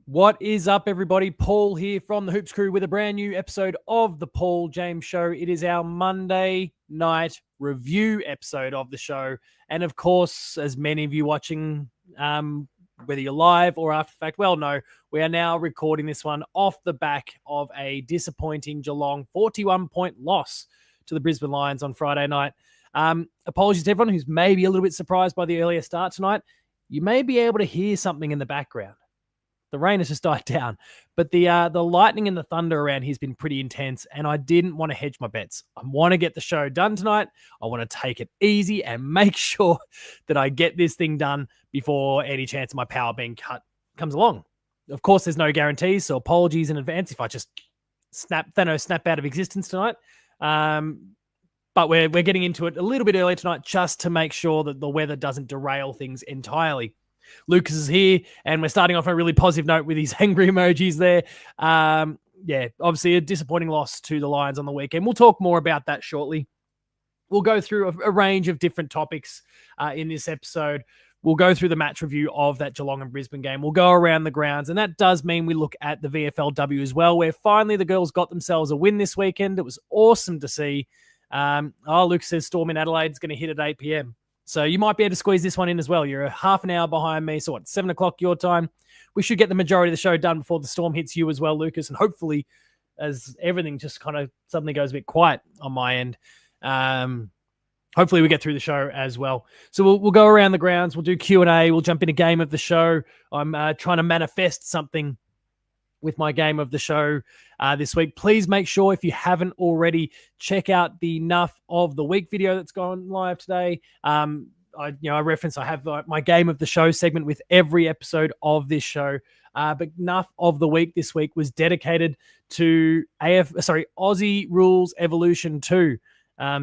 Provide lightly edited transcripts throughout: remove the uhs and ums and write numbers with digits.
What is up, everybody? Paul here from the Hoops Crew with a brand new episode of the Paul James Show. It is our Monday night review episode of the show. And of course, as many of you watching, whether you're live or after the fact, well, no, we are now recording this one off the back of a disappointing Geelong 41-point loss to the Brisbane Lions on Friday night. Apologies to everyone who's maybe a little bit surprised by the earlier start tonight. You may be able to hear something in the background. The rain has just died down, but the lightning and the thunder around here has been pretty intense, and I didn't want to hedge my bets. I want to get the show done tonight. I want to take it easy and make sure that I get this thing done before any chance of my power being cut comes along. Of course, there's no guarantees, so apologies in advance if I just snap out of existence tonight. But we're getting into it a little bit earlier tonight just to make sure that the weather doesn't derail things entirely. Lucas is here, and we're starting off on a really positive note with his angry emojis there. Obviously a disappointing loss to the Lions on the weekend. We'll talk more about that shortly. We'll go through a range of different topics in this episode. We'll go through the match review of that Geelong and Brisbane game. We'll go around the grounds, and that does mean we look at the VFLW as well, where finally the girls got themselves a win this weekend. It was awesome to see. Lucas says Storm in Adelaide's going to hit at 8 p.m. So you might be able to squeeze this one in as well. You're a half an hour behind me. So 7 o'clock your time? We should get the majority of the show done before the Storm hits you as well, Lucas. And hopefully, as everything just kind of suddenly goes a bit quiet on my end, hopefully we get through the show as well. So we'll go around the grounds. We'll do Q&A. We'll jump into game of the show. I'm trying to manifest something with my game of the show this week. Please make sure, if you haven't already, check out the Enough of the Week video that's gone live today. I have my game of the show segment with every episode of this show. But Enough of the Week this week was dedicated to Aussie Rules Evolution 2.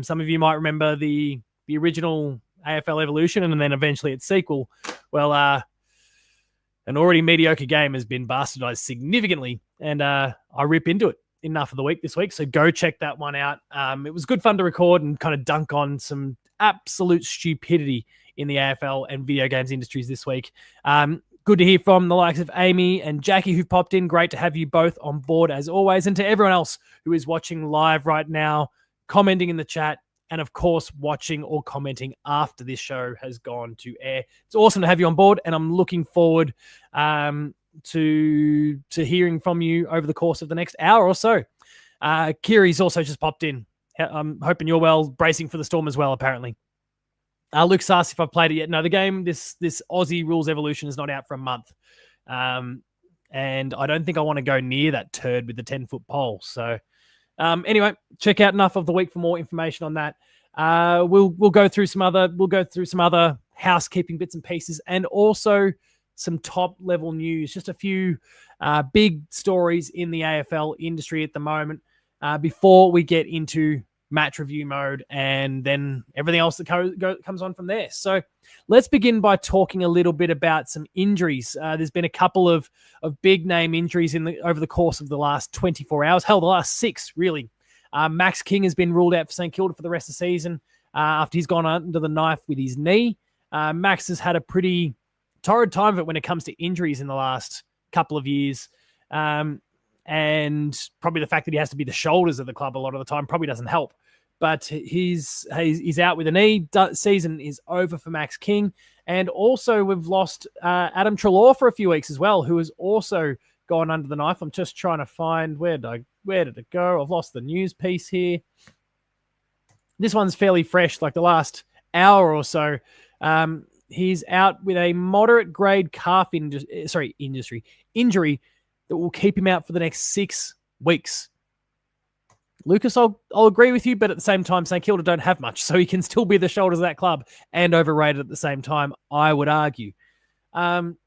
Some of you might remember the original AFL Evolution and then eventually its sequel. Well, an already mediocre game has been bastardized significantly, and I rip into it. Enough of the Week this week, so go check that one out. It was good fun to record and kind of dunk on some absolute stupidity in the AFL and video games industries this week. Good to hear from the likes of Amy and Jackie who've popped in. Great to have you both on board as always. And to everyone else who is watching live right now, commenting in the chat, and of course, watching or commenting after this show has gone to air. It's awesome to have you on board, and I'm looking forward to hearing from you over the course of the next hour or so. Kiri's also just popped in. I'm hoping you're well, bracing for the Storm as well, apparently. Luke's asked if I've played it yet. No, the game, this Aussie Rules Evolution is not out for a month. And I don't think I want to go near that turd with the 10-foot pole. So anyway, check out Enough of the Week for more information on that. We'll go through some other housekeeping bits and pieces, and also some top level news. Just a few big stories in the AFL industry at the moment before we get into match review mode, and then everything else that comes on from there. So let's begin by talking a little bit about some injuries. There's been a couple of big name injuries over the course of the last 24 hours. Hell, the last 6, really. Max King has been ruled out for St Kilda for the rest of the season after he's gone under the knife with his knee. Max has had a pretty torrid time of it when it comes to injuries in the last couple of years. And probably the fact that he has to be the shoulders of the club a lot of the time probably doesn't help. But he's out with a knee. Season is over for Max King. And also we've lost Adam Treloar for a few weeks as well, who has also gone under the knife. I'm just trying to find, where did it go? I've lost the news piece here. This one's fairly fresh, like the last hour or so. He's out with a moderate grade calf injury that will keep him out for the next 6 weeks. Lucas, I'll agree with you, but at the same time, St Kilda don't have much, so he can still be the shoulders of that club and overrated at the same time, I would argue. Dogs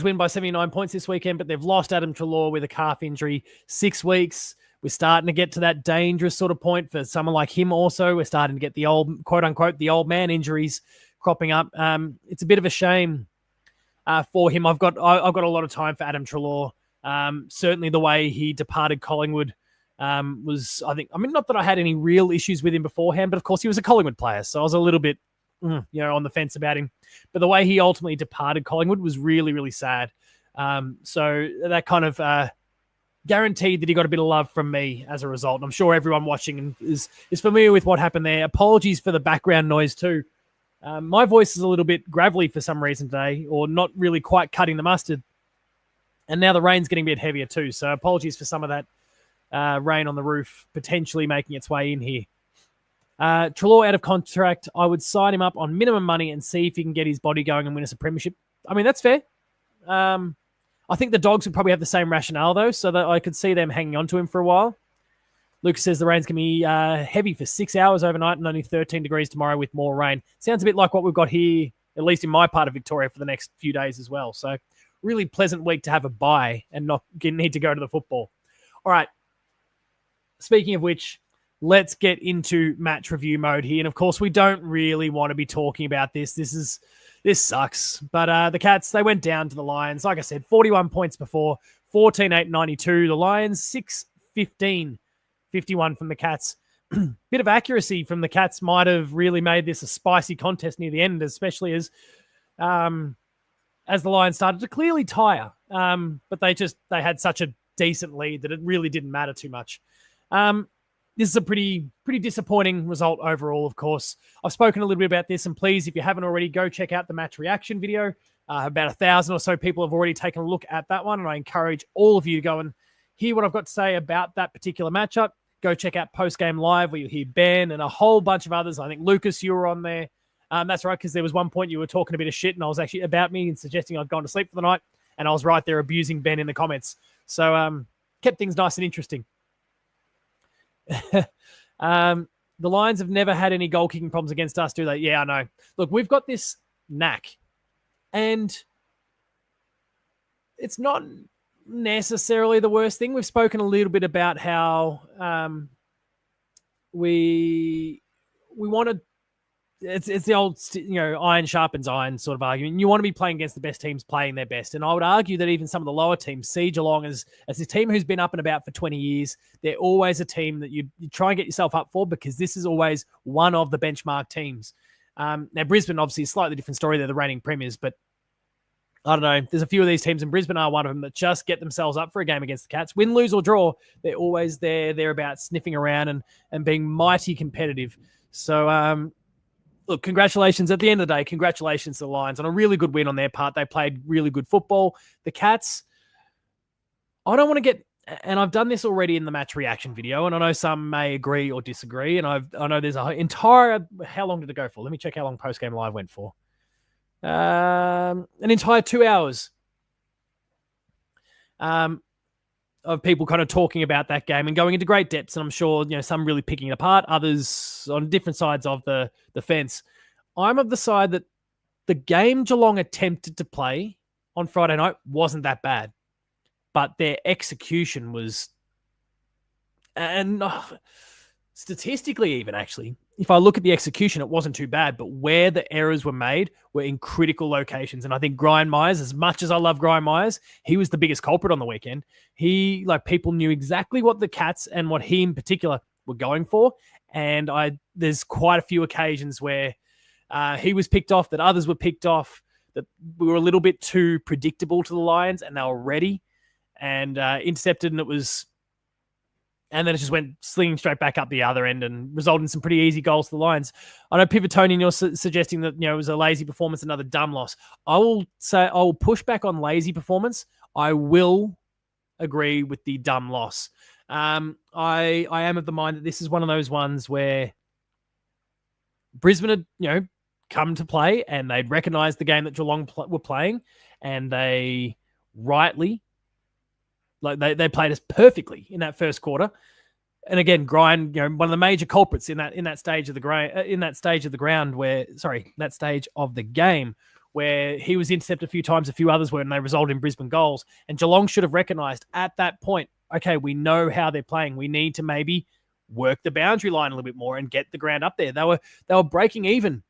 win by 79 points this weekend, but they've lost Adam Treloar with a calf injury. 6 weeks. We're starting to get to that dangerous sort of point for someone like him also. We're starting to get the old, quote-unquote, the old man injuries cropping up. It's a bit of a shame for him. I've got a lot of time for Adam Treloar. Certainly the way he departed Collingwood was, not that I had any real issues with him beforehand, but of course he was a Collingwood player, so I was a little bit on the fence about him. But the way he ultimately departed Collingwood was really, really sad. So that kind of guaranteed that he got a bit of love from me as a result. And I'm sure everyone watching is familiar with what happened there. Apologies for the background noise too. My voice is a little bit gravelly for some reason today, or not really quite cutting the mustard. And now the rain's getting a bit heavier too. So apologies for some of that rain on the roof potentially making its way in here. Treloar out of contract. I would sign him up on minimum money and see if he can get his body going and win us a premiership. I mean, that's fair. I think the Dogs would probably have the same rationale, though, so that I could see them hanging on to him for a while. Lucas says the rain's going to be heavy for 6 hours overnight and only 13 degrees tomorrow with more rain. Sounds a bit like what we've got here, at least in my part of Victoria, for the next few days as well. So really pleasant week to have a bye and not need to go to the football. All right. Speaking of which, let's get into match review mode here. And, of course, we don't really want to be talking about this. This sucks. But the Cats, they went down to the Lions. Like I said, 41 points before, 14-8-92. The Lions, 6-15, 51 from the Cats. Bit of accuracy from the Cats might have really made this a spicy contest near the end, especially as the Lions started to clearly tire. But they had such a decent lead that it really didn't matter too much. This is a pretty disappointing result overall, of course. I've spoken a little bit about this, and please, if you haven't already, go check out the match reaction video. About 1,000 or so people have already taken a look at that one, and I encourage all of you to go and hear what I've got to say about that particular matchup. Go check out Postgame Live, where you'll hear Ben and a whole bunch of others. I think, Lucas, you were on there. That's right, because there was one point you were talking a bit of shit, and I was actually about me and suggesting I'd gone to sleep for the night, and I was right there abusing Ben in the comments. So kept things nice and interesting. The Lions have never had any goal kicking problems against us, do they? Yeah, I know. Look, we've got this knack, and it's not necessarily the worst thing. We've spoken a little bit about how we want to. It's the old, iron sharpens iron sort of argument. You want to be playing against the best teams playing their best. And I would argue that even some of the lower teams see Geelong as a team who's been up and about for 20 years. They're always a team that you try and get yourself up for, because this is always one of the benchmark teams. Now, Brisbane, obviously, is a slightly different story. They're the reigning premiers, but I don't know. There's a few of these teams, and Brisbane are one of them, that just get themselves up for a game against the Cats. Win, lose, or draw, they're always there. They're about sniffing around and being mighty competitive. So, look, congratulations. At the end of the day, congratulations to the Lions on a really good win on their part. They played really good football. The Cats, I don't want to get, and I've done this already in the match reaction video, and I know some may agree or disagree, and I know there's an entire, how long did it go for? Let me check how long Postgame Live went for. An entire 2 hours of people kind of talking about that game and going into great depths. And I'm sure, some really picking it apart, others on different sides of the fence. I'm of the side that the game Geelong attempted to play on Friday night wasn't that bad, but their execution was, and statistically even actually, if I look at the execution, it wasn't too bad, but where the errors were made were in critical locations. And I think Brian Myers, as much as I love Brian Myers, he was the biggest culprit on the weekend. People knew exactly what the Cats and what he in particular were going for. And there's quite a few occasions where he was picked off, that others were picked off, that we were a little bit too predictable to the Lions, and they were ready and intercepted, and then it just went slinging straight back up the other end and resulted in some pretty easy goals to the Lions. I know Pivotonian, you're suggesting that it was a lazy performance, another dumb loss. I will push back on lazy performance. I will agree with the dumb loss. I am of the mind that this is one of those ones where Brisbane had come to play, and they'd recognised the game that Geelong were playing, and they rightly. They played us perfectly in that first quarter, and again, Grind, one of the major culprits in that stage of the game, where he was intercepted a few times, a few others were, and they resulted in Brisbane goals. And Geelong should have recognised at that point, okay, we know how they're playing. We need to maybe work the boundary line a little bit more and get the ground up there. They were breaking even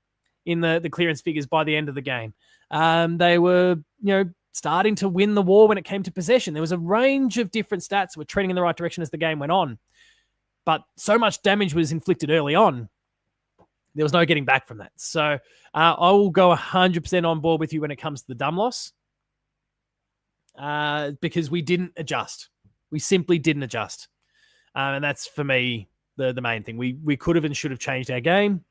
in the clearance figures by the end of the game. They were, starting to win the war when it came to possession. There was a range of different stats that were trending in the right direction as the game went on. But so much damage was inflicted early on There was no getting back from that. So I will go 100% on board with you when it comes to the dumb loss, because we didn't adjust. We simply didn't adjust. And that's, for me, the main thing. We could have and should have changed our game.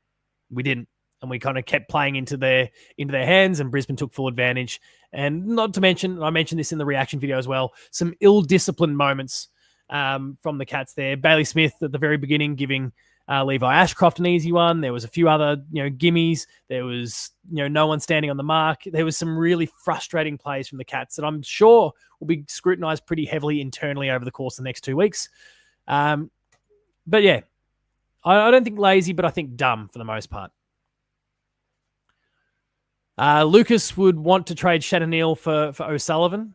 We didn't. And we kind of kept playing into their hands, and Brisbane took full advantage. And not to mention, I mentioned this in the reaction video as well, some ill-disciplined moments from the Cats there. Bailey Smith at the very beginning giving Levi Ashcroft an easy one. There was a few other, gimmies. There was, no one standing on the mark. There was some really frustrating plays from the Cats that I'm sure will be scrutinised pretty heavily internally over the course of the next 2 weeks. But yeah, I don't think lazy, but I think dumb for the most part. Lucas would want to trade Shannon Neal for O'Sullivan.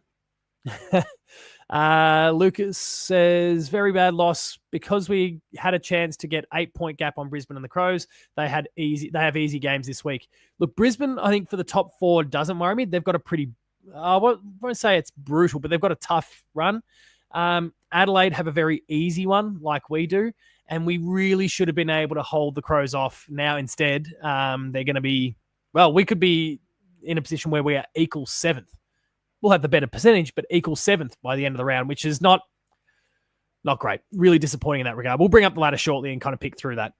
Lucas says, very bad loss because we had a chance to get 8-point gap on Brisbane and the Crows. They have easy games this week. Look, Brisbane, I think for the top 4 doesn't worry me. They've got a pretty, I won't say it's brutal, but they've got a tough run. Adelaide have a very easy one like we do. And we really should have been able to hold the Crows off. Now instead, they're going to be, well, we could be in a position where we are equal 7th. We'll have the better percentage, but equal 7th by the end of the round, which is not great. Really disappointing in that regard. We'll bring up the ladder shortly and kind of pick through that.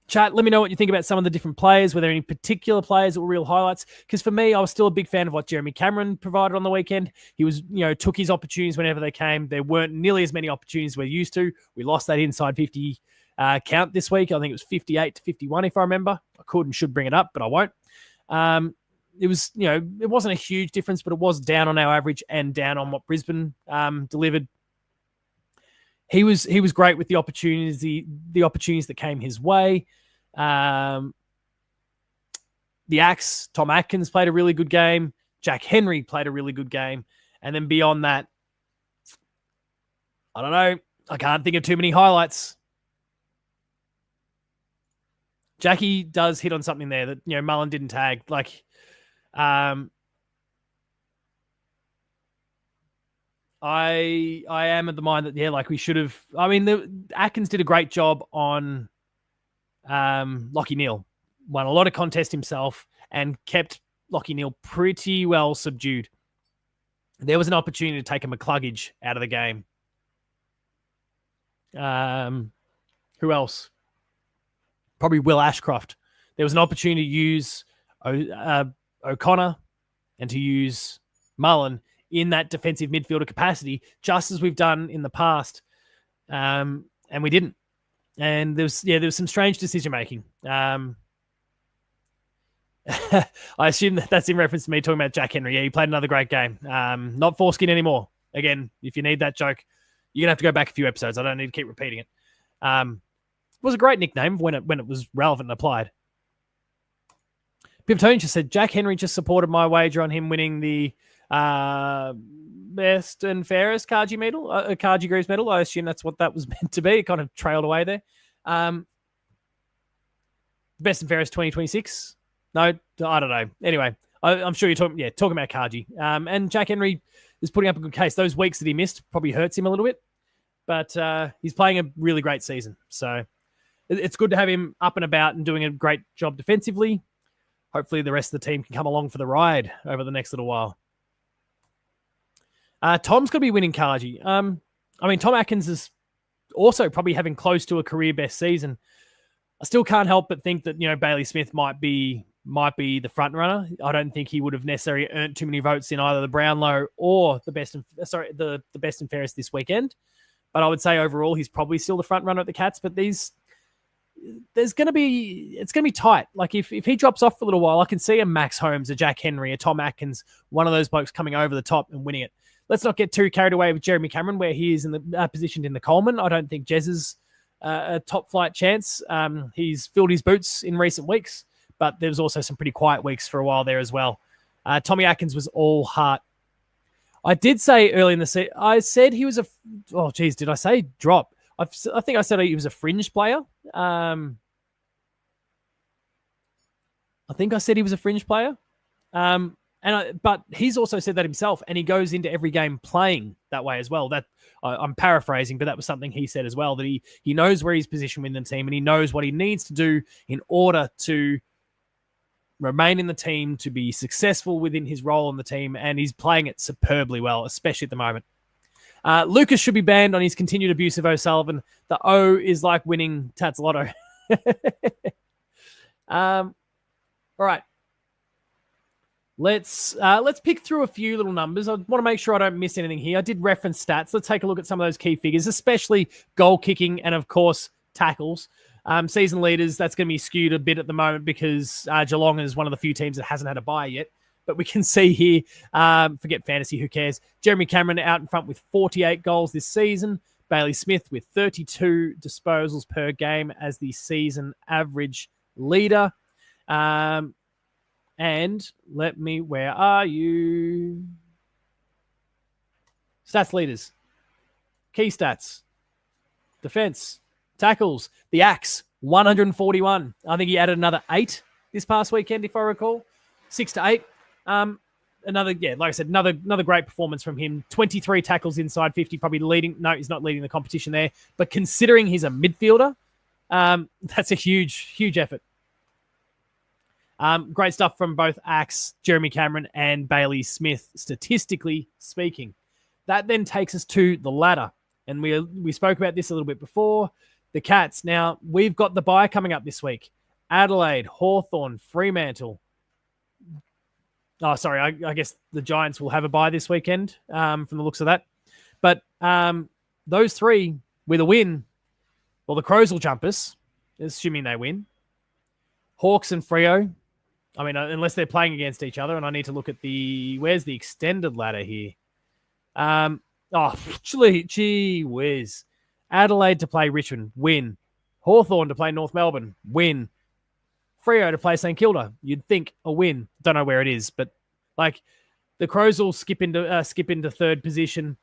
Chat, let me know what you think about some of the different players. Were there any particular players that were real highlights? Because for me, I was still a big fan of what Jeremy Cameron provided on the weekend. He was, took his opportunities whenever they came. There weren't nearly as many opportunities we're used to. We lost that inside 50 count this week. I think it was 58 to 51, if I remember. I could and should bring it up, but I won't. It was, it wasn't a huge difference, but it was down on our average and down on what Brisbane delivered. He was great with the opportunities that came his way. The Axe, Tom Atkins played a really good game. Jack Henry played a really good game. And then beyond that, I don't know. I can't think of too many highlights. Jackie does hit on something there that, Mullen didn't tag. I am of the mind that, we should have. I mean, Atkins did a great job on Lachie Neale. Won a lot of contests himself and kept Lachie Neale pretty well subdued. There was an opportunity to take a McCluggage out of the game. Who else? Probably Will Ashcroft. There was an opportunity to use O'Connor and to use Mullen in that defensive midfielder capacity, just as we've done in the past. And we didn't. And there was some strange decision making. I assume that's in reference to me talking about Jack Henry. Yeah, he played another great game. Not foreskin anymore. Again, if you need that joke, you're gonna have to go back a few episodes. I don't need to keep repeating it. It was a great nickname when it was relevant and applied. Pivotone just said, Jack Henry just supported my wager on him winning the best and fairest Cargie medal, Cargie Greaves medal. I assume that's what that was meant to be. It kind of trailed away there. Best and fairest 2026. No, I don't know. Anyway, I'm sure you're talking about Cargie. And Jack Henry is putting up a good case. Those weeks that he missed probably hurts him a little bit, but he's playing a really great season. So it's good to have him up and about and doing a great job defensively. Hopefully the rest of the team can come along for the ride over the next little while. Tom's going to be winning Cargie. Tom Atkins is also probably having close to a career best season. I still can't help but think that, Bailey Smith might be the front runner. I don't think he would have necessarily earned too many votes in either the Brownlow or the best and fairest this weekend. But I would say overall he's probably still the front runner at the Cats. But it's going to be tight. Like if he drops off for a little while, I can see a Max Holmes, a Jack Henry, a Tom Atkins, one of those blokes coming over the top and winning it. Let's not get too carried away with Jeremy Cameron, where he is in the positioned in the Coleman. I don't think Jez is a top flight chance. He's filled his boots in recent weeks, but there was also some pretty quiet weeks for a while there as well. Tommy Atkins was all heart. I did say early in the season, I said he was did I say drop? I think I said he was a fringe player. I think I said he was a fringe player. But he's also said that himself, and he goes into every game playing that way as well. That I'm paraphrasing, but that was something he said as well, that he knows where he's positioned within the team, and he knows what he needs to do in order to remain in the team, to be successful within his role in the team, and he's playing it superbly well, especially at the moment. Lucas should be banned on his continued abuse of O'Sullivan. The O is like winning Tats Lotto. All right. Let's pick through a few little numbers. I want to make sure I don't miss anything here. I did reference stats. Let's take a look at some of those key figures, especially goal kicking and, of course, tackles. Season leaders, that's going to be skewed a bit at the moment because Geelong is one of the few teams that hasn't had a bye yet. But we can see here, forget fantasy, who cares? Jeremy Cameron out in front with 48 goals this season. Bailey Smith with 32 disposals per game as the season average leader. And where are you? Stats leaders. Key stats. Defense. Tackles. The Axe, 141. I think he added another 8 this past weekend, if I recall. 6 to 8. Like I said, another great performance from him. 23 tackles inside 50, probably leading. No, he's not leading the competition there. But considering he's a midfielder, that's a huge effort. Great stuff from both Axe, Jeremy Cameron, and Bailey Smith, statistically speaking. That then takes us to the ladder. And we spoke about this a little bit before. The Cats. Now, we've got the bye coming up this week. Adelaide, Hawthorn, Fremantle. Oh, sorry. I guess the Giants will have a bye this weekend from the looks of that. But those three, with a win, well, the Crows will jump us, assuming they win. Hawks and Freo. I mean, unless they're playing against each other, and I need to look at where's the extended ladder here? Gee whiz. Adelaide to play Richmond, win. Hawthorn to play North Melbourne, win. Freo to play St Kilda, you'd think a win. Don't know where it is, but like the Crows will skip into third position.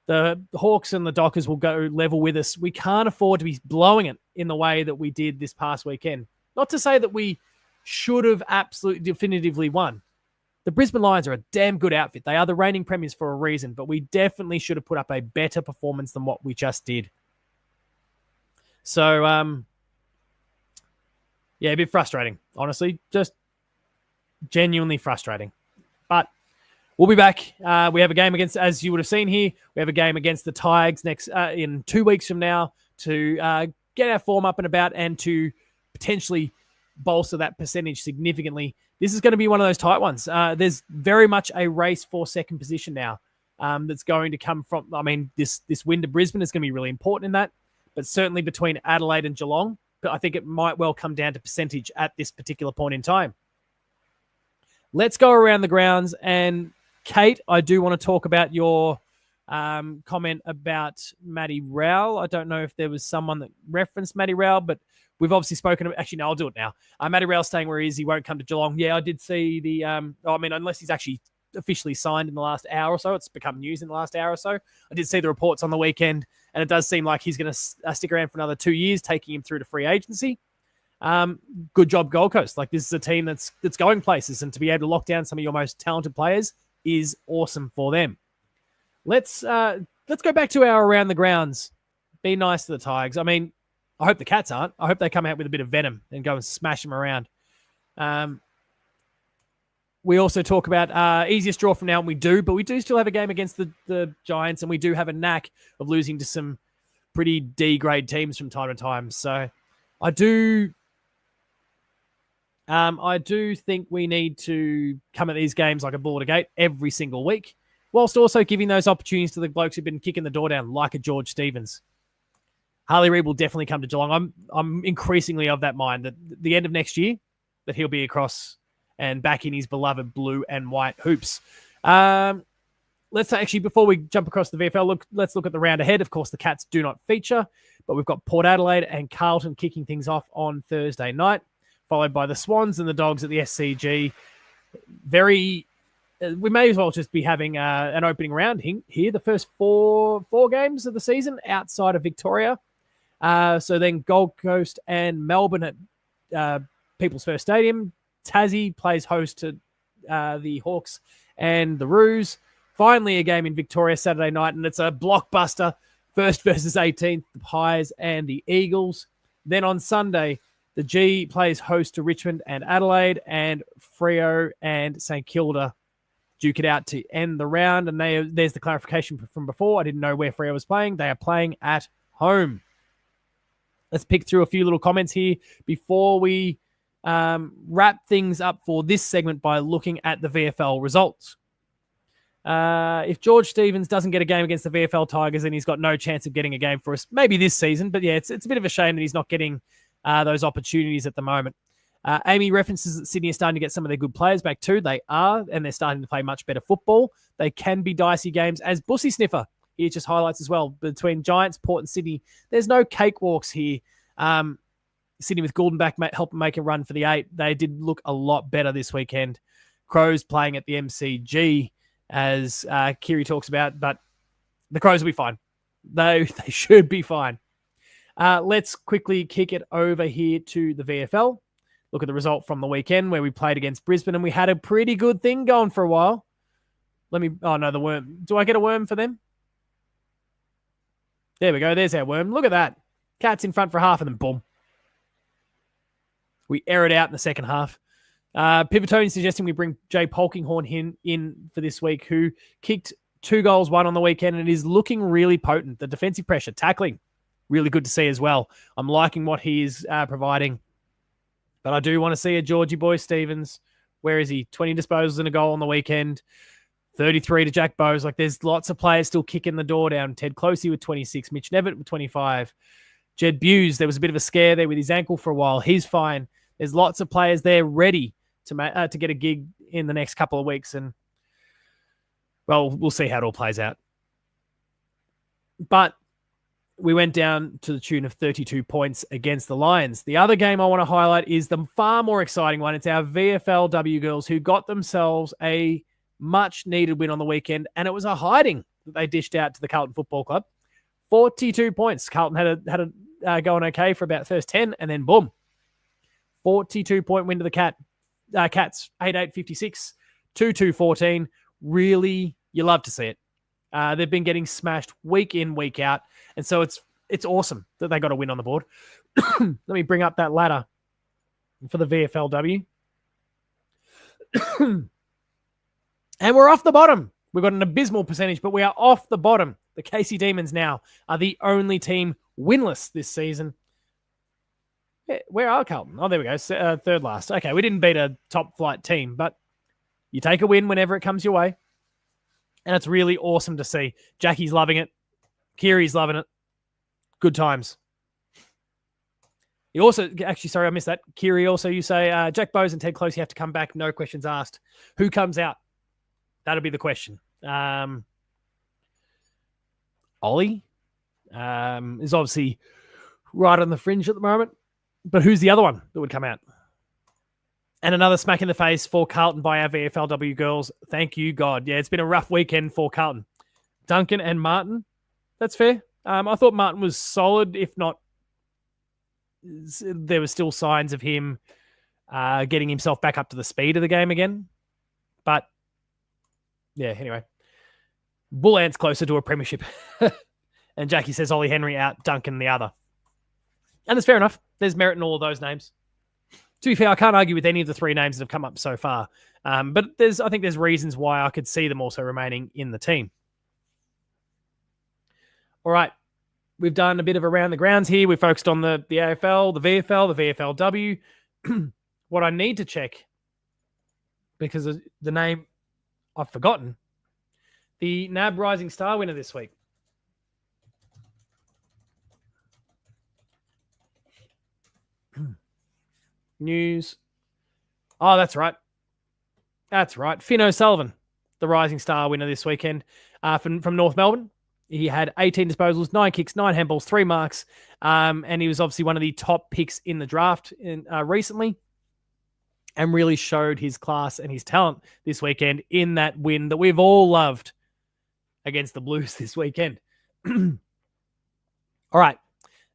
The Hawks and the Dockers will go level with us. We can't afford to be blowing it in the way that we did this past weekend. Not to say that we should have absolutely definitively won. The Brisbane Lions are a damn good outfit. They are the reigning premiers for a reason, but we definitely should have put up a better performance than what we just did. So, a bit frustrating, honestly. Just genuinely frustrating. But we'll be back. We have a game against, as you would have seen here, we have a game against the Tigers next in 2 weeks from now to get our form up and about and to potentially bolster that percentage significantly. This is going to be one of those tight ones. There's very much a race for second position now that's going to come from, this win to Brisbane is going to be really important in that, but certainly between Adelaide and Geelong, but I think it might well come down to percentage at this particular point in time. Let's go around the grounds. And Kate, I do want to talk about your comment about Matty Rowell. I don't know if there was someone that referenced Matty Rowell, but we've obviously spoken about, actually, no, I'll do it now. Matty Rowell's staying where he is. He won't come to Geelong. Yeah, I did see unless he's actually officially signed in the last hour or so. It's become news in the last hour or so. I did see the reports on the weekend, and it does seem like he's going to stick around for another 2 years, taking him through to free agency. Good job, Gold Coast. Like, this is a team that's going places, and to be able to lock down some of your most talented players is awesome for them. Let's go back to our around the grounds. Be nice to the Tigers. I mean, I hope the Cats aren't. I hope they come out with a bit of venom and go and smash them around. We also talk about easiest draw from now, and we do, but we do still have a game against the Giants, and we do have a knack of losing to some pretty D-grade teams from time to time. So I do think we need to come at these games like a bull at a gate every single week, whilst also giving those opportunities to the blokes who've been kicking the door down, like a George Stevens. Harley Reid will definitely come to Geelong. I'm increasingly of that mind that the end of next year, that he'll be across and back in his beloved blue and white hoops. Let's actually, before we jump across the VFL, let's look at the round ahead. Of course, the Cats do not feature, but we've got Port Adelaide and Carlton kicking things off on Thursday night, followed by the Swans and the Dogs at the SCG. We may as well just be having an opening round here. The first four games of the season outside of Victoria. So then Gold Coast and Melbourne at People's First Stadium. Tassie plays host to the Hawks and the Roos. Finally, a game in Victoria Saturday night, and it's a blockbuster. First versus 18th, the Pies and the Eagles. Then on Sunday, the G plays host to Richmond and Adelaide, and Freo and St Kilda duke it out to end the round. And there's the clarification from before. I didn't know where Freo was playing. They are playing at home. Let's pick through a few little comments here before we wrap things up for this segment by looking at the VFL results. If George Stevens doesn't get a game against the VFL Tigers, then he's got no chance of getting a game for us, maybe this season. But yeah, it's a bit of a shame that he's not getting those opportunities at the moment. Amy references that Sydney are starting to get some of their good players back too. They are, and they're starting to play much better football. They can be dicey games, as Bussy Sniffer here just highlights as well. Between Giants, Port and Sydney, there's no cakewalks here. Sydney with Goulden back helping make a run for the 8. They did look a lot better this weekend. Crows playing at the MCG, as Kiri talks about, but the Crows will be fine. They should be fine. Let's quickly kick it over here to the VFL. Look at the result from the weekend where we played against Brisbane, and we had a pretty good thing going for a while. Oh no, the worm. Do I get a worm for them? There we go. There's our worm. Look at that. Cats in front for half, and then boom. We air it out in the second half. Pivotoni suggesting we bring Jay Polkinghorne in for this week, who kicked 2 goals, 1 on the weekend, and is looking really potent. The defensive pressure, tackling, really good to see as well. I'm liking what he is providing. But I do want to see a Georgie Boy Stevens. Where is he? 20 disposals and a goal on the weekend. 33 to Jack Bowes. Like, there's lots of players still kicking the door down. Ted Closey with 26. Mitch Nevitt with 25. Jed Buse, there was a bit of a scare there with his ankle for a while. He's fine. There's lots of players there ready to get a gig in the next couple of weeks. And, well, we'll see how it all plays out. But we went down to the tune of 32 points against the Lions. The other game I want to highlight is the far more exciting one. It's our VFLW girls, who got themselves a much-needed win on the weekend, and it was a hiding that they dished out to the Carlton Football Club. 42 points. Carlton had a going okay for about the first 10, and then boom. 42-point win to the Cats. 8-8-56, 2-2-14. Really, you love to see it. They've been getting smashed week in, week out. And so it's awesome that they got a win on the board. Let me bring up that ladder for the VFLW. And we're off the bottom. We've got an abysmal percentage, but we are off the bottom. The Casey Demons now are the only team winless this season. Where are Carlton? Oh, there we go. Third last. Okay, we didn't beat a top flight team, but you take a win whenever it comes your way. And it's really awesome to see. Jackie's loving it. Kiri's loving it. Good times. You also, actually, sorry, I missed that. Kiri also, you say, Jack Bowes and Ted Close, you have to come back. No questions asked. Who comes out? That'll be the question. Ollie is obviously right on the fringe at the moment. But who's the other one that would come out? And another smack in the face for Carlton by our VFLW girls. Thank you, God. Yeah, it's been a rough weekend for Carlton. Duncan and Martin. That's fair. I thought Martin was solid, if not, there were still signs of him getting himself back up to the speed of the game again. But, yeah, anyway. Bull Ant's closer to a premiership. And Jackie says Ollie Henry out, Duncan the other. And that's fair enough. There's merit in all of those names. To be fair, I can't argue with any of the 3 names that have come up so far. But I think there's reasons why I could see them also remaining in the team. All right. We've done a bit of around the grounds here. We focused on the AFL, the VFL, the VFLW. What I need to check, because of the name I've forgotten, the NAB Rising Star winner this week. News. Oh, that's right. That's right. Finn O'Sullivan, the Rising Star winner this weekend from North Melbourne. He had 18 disposals, 9 kicks, 9 handballs, 3 marks. And he was obviously one of the top picks in the draft recently, and really showed his class and his talent this weekend in that win that we've all loved against the Blues this weekend. All right.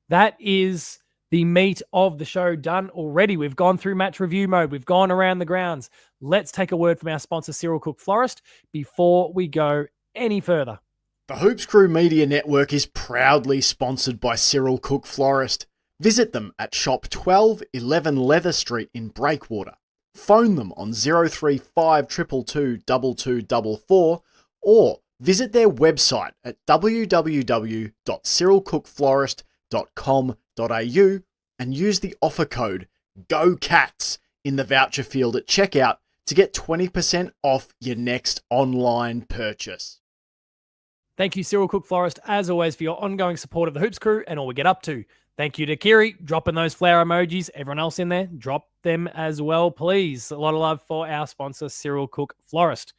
That is the meat of the show done already. We've gone through match review mode. We've gone around the grounds. Let's take a word from our sponsor, Cyril Cook Florist, before we go any further. The Hoops Crew Media Network is proudly sponsored by Cyril Cook Florist. Visit them at shop 1211 Leather Street in Breakwater. Phone them on 035 222 2244 or visit their website at www.cyrilcookflorist.com.au and use the offer code GOCATS in the voucher field at checkout to get 20% off your next online purchase. Thank you, Cyril Cook Florist, as always, for your ongoing support of the Hoops Crew and all we get up to. Thank you to Kiri, dropping those flower emojis. Everyone else in there, drop them as well, please. A lot of love for our sponsor, Cyril Cook Florist.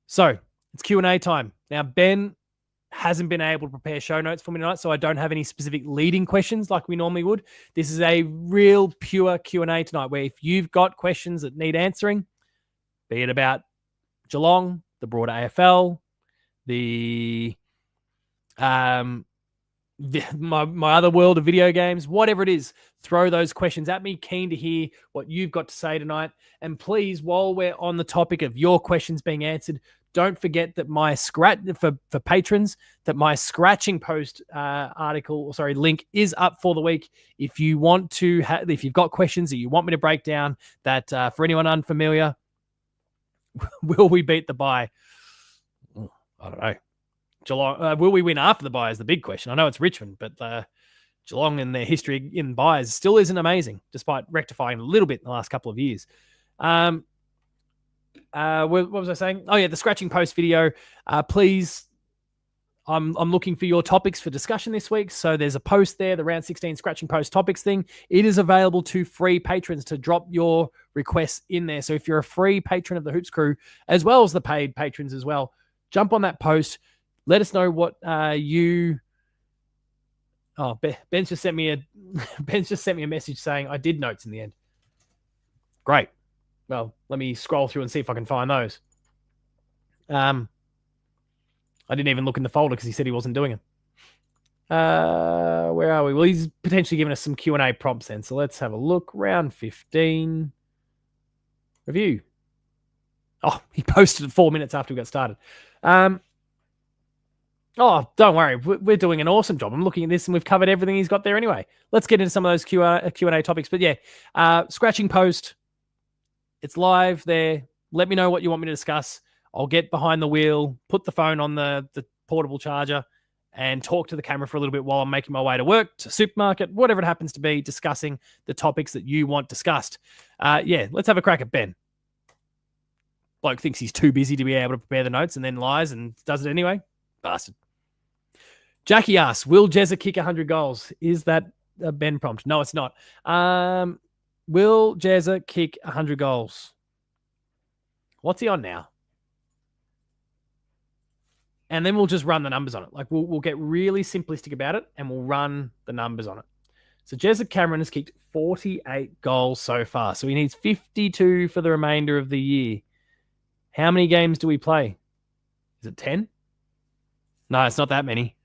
So, it's Q&A time. Now, Ben hasn't been able to prepare show notes for me tonight, so I don't have any specific leading questions like we normally would. This is a real pure Q&A tonight, where if you've got questions that need answering, be it about Geelong, the broader AFL, my other world of video games, whatever it is, throw those questions at me. Keen to hear what you've got to say tonight. And please, while we're on the topic of your questions being answered, don't forget that my for patrons, that my scratching post link is up for the week. If you want to if you've got questions that you want me to break down, that for anyone unfamiliar, will we beat the bye? I don't know. Geelong, will we win after the bye is the big question. I know it's Richmond, but Geelong and their history in byes still isn't amazing, despite rectifying a little bit in the last couple of years. What was I saying? Oh yeah, the scratching post video. Please, I'm looking for your topics for discussion this week. So there's a post there, the round 16 scratching post topics thing. It is available to free patrons to drop your requests in there. So if you're a free patron of the Hoops Crew, as well as the paid patrons as well, jump on that post. Let us know what you. Oh, Ben's just sent me a message saying I did notes in the end. Great. Well, let me scroll through and see if I can find those. I didn't even look in the folder because he said he wasn't doing it. Where are we? Well, he's potentially given us some Q&A prompts then. So let's have a look. Round 15 review. Oh, he posted it 4 minutes after we got started. Oh, don't worry. We're doing an awesome job. I'm looking at this and we've covered everything he's got there anyway. Let's get into some of those Q&A topics. But yeah, scratching post. It's live there. Let me know what you want me to discuss. I'll get behind the wheel, put the phone on the portable charger and talk to the camera for a little bit while I'm making my way to work, to supermarket, whatever it happens to be, discussing the topics that you want discussed. Yeah, let's have a crack at Ben. Bloke thinks he's too busy to be able to prepare the notes and then lies and does it anyway. Bastard. Jackie asks, will Jezza kick 100 goals? Is that a Ben prompt? No, it's not. Will Jezza kick 100 goals? What's he on now? And then we'll just run the numbers on it. Like we'll get really simplistic about it and we'll run the numbers on it. So Jezza Cameron has kicked 48 goals so far. So he needs 52 for the remainder of the year. How many games do we play? Is it 10? No, it's not that many.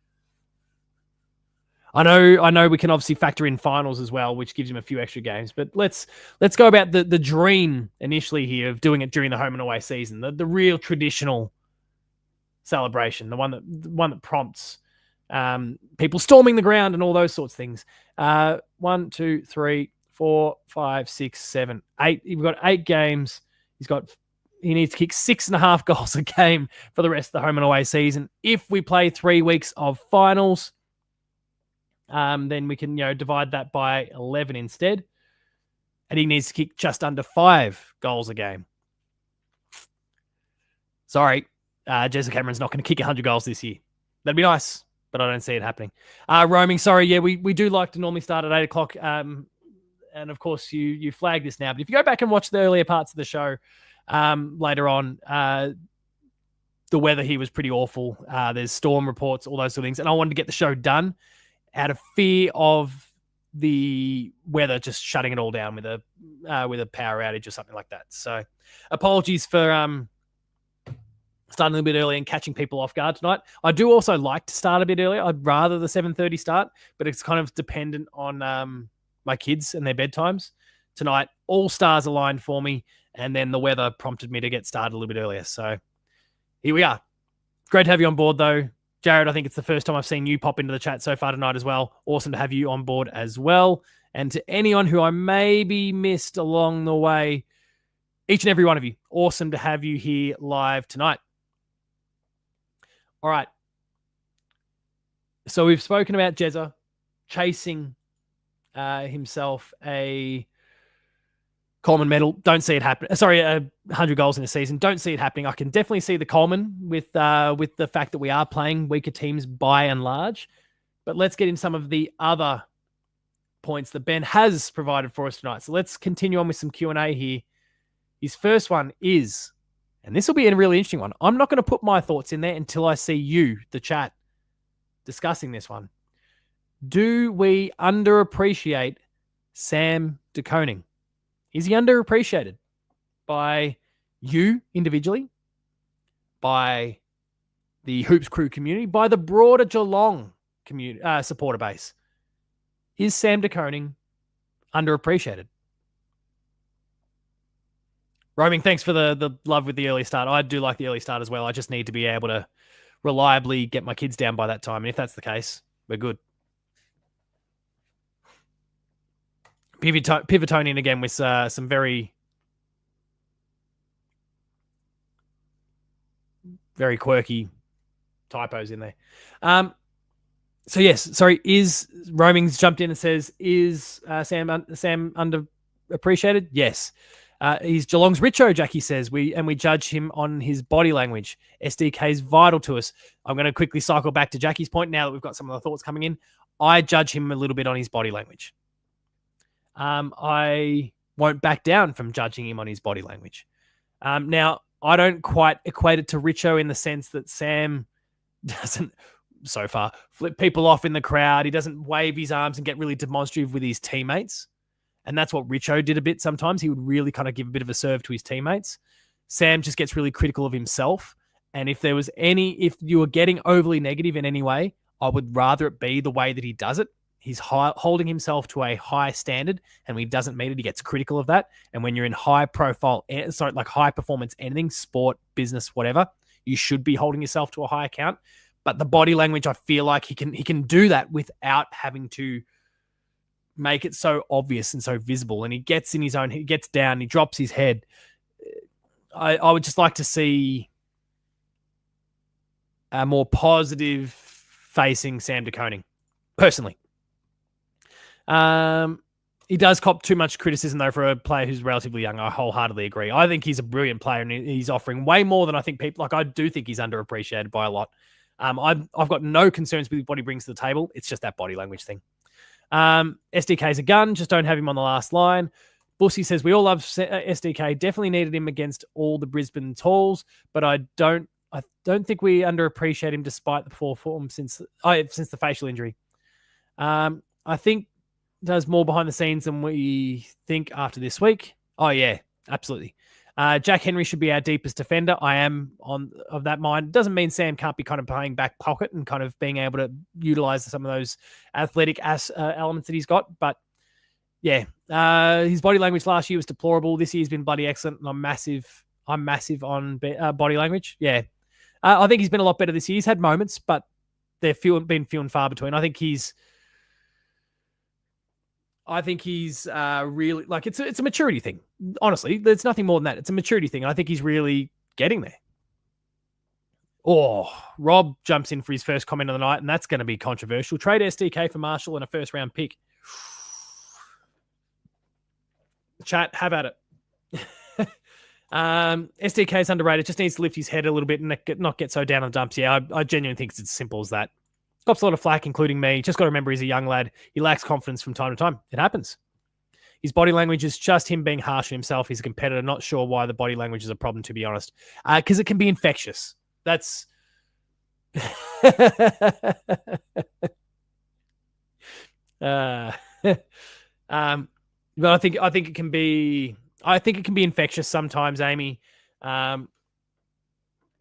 I know we can obviously factor in finals as well, which gives him a few extra games. But let's go about the dream initially here of doing it during the home and away season, the real traditional celebration, the one that prompts people storming the ground and all those sorts of things. 1, 2, 3, 4, 5, 6, 7, 8. We've got 8 games. He needs to kick 6.5 goals a game for the rest of the home and away season. If we play 3 weeks of finals, then we can divide that by 11 instead. And he needs to kick just under 5 goals a game. Sorry, Jezza Cameron's not going to kick 100 goals this year. That'd be nice, but I don't see it happening. Roaming, sorry, yeah, we do like to normally start at 8 o'clock. And of course, you flag this now. But if you go back and watch the earlier parts of the show later on, the weather here was pretty awful. There's storm reports, all those sort of things. And I wanted to get the show done out of fear of the weather just shutting it all down with a power outage or something like that. So apologies for starting a little bit early and catching people off guard tonight. I do also like to start a bit earlier. I'd rather the 7:30 start, but it's kind of dependent on my kids and their bedtimes. Tonight, all stars aligned for me, and then the weather prompted me to get started a little bit earlier. So here we are. Great to have you on board, though. Jared, I think it's the first time I've seen you pop into the chat so far tonight as well. Awesome to have you on board as well. And to anyone who I maybe missed along the way, each and every one of you, awesome to have you here live tonight. All right. So we've spoken about Jezza chasing himself a Coleman medal. Don't see it happen. Sorry, 100 goals in a season. Don't see it happening. I can definitely see the Coleman with the fact that we are playing weaker teams by and large. But let's get in some of the other points that Ben has provided for us tonight. So let's continue on with some Q&A here. His first one is, and this will be a really interesting one. I'm not going to put my thoughts in there until I see you, the chat, discussing this one. Do we underappreciate Sam de Koning? Is he underappreciated by you individually, by the Hoops Crew community, by the broader Geelong community supporter base? Is Sam de Koning underappreciated? Roaming, thanks for the love with the early start. I do like the early start as well. I just need to be able to reliably get my kids down by that time. And if that's the case, we're good. Pivotoning again with some very, very quirky typos in there. So yes, sorry, is Roaming's jumped in and says, is Sam underappreciated? Yes. He's Geelong's Richo, Jackie says. We judge him on his body language. SDK is vital to us. I'm going to quickly cycle back to Jackie's point now that we've got some of the thoughts coming in. I judge him a little bit on his body language. I won't back down from judging him on his body language. Now, I don't quite equate it to Richo in the sense that Sam doesn't, so far, flip people off in the crowd. He doesn't wave his arms and get really demonstrative with his teammates. And that's what Richo did a bit sometimes. He would really kind of give a bit of a serve to his teammates. Sam just gets really critical of himself. And if you were getting overly negative in any way, I would rather it be the way that he does it. He's holding himself to a high standard, and when he doesn't meet it, he gets critical of that. And when you're in high performance anything, sport, business, whatever, you should be holding yourself to a high account. But the body language, I feel like he can do that without having to make it so obvious and so visible. And he gets in his own, he gets down, he drops his head. I would just like to see a more positive facing Sam de Koning, personally. He does cop too much criticism, though, for a player who's relatively young. I wholeheartedly agree. I think he's a brilliant player, and he's offering way more than I think people, like, I do think he's underappreciated by a lot. I've got no concerns with what he brings to the table. It's just that body language thing. SDK's a gun. Just don't have him on the last line. Bussy says, we all love SDK. Definitely needed him against all the Brisbane Talls, but I don't think we underappreciate him despite the poor form since the facial injury. I think does more behind the scenes than we think after this week. Oh, yeah, absolutely. Jack Henry should be our deepest defender. I am of that mind. Doesn't mean Sam can't be kind of playing back pocket and kind of being able to utilize some of those athletic elements that he's got. But yeah, his body language last year was deplorable. This year's been bloody excellent, and I'm massive on body language. Yeah, I think he's been a lot better this year. He's had moments, but they've been few and far between. I think he's really, like, it's a maturity thing. Honestly, there's nothing more than that. It's a maturity thing. I think he's really getting there. Oh, Rob jumps in for his first comment of the night, and that's going to be controversial. Trade SDK for Marshall and a first-round pick. Chat, have at it. SDK's underrated. Just needs to lift his head a little bit and not get so down on the dumps. Yeah, I genuinely think it's as simple as that. Cops a lot of flack, including me. Just got to remember he's a young lad. He lacks confidence from time to time. It happens. His body language is just him being harsh on himself. He's a competitor. Not sure why the body language is a problem, to be honest. Because it can be infectious. That's... but I think it can be... I think it can be infectious sometimes, Amy. And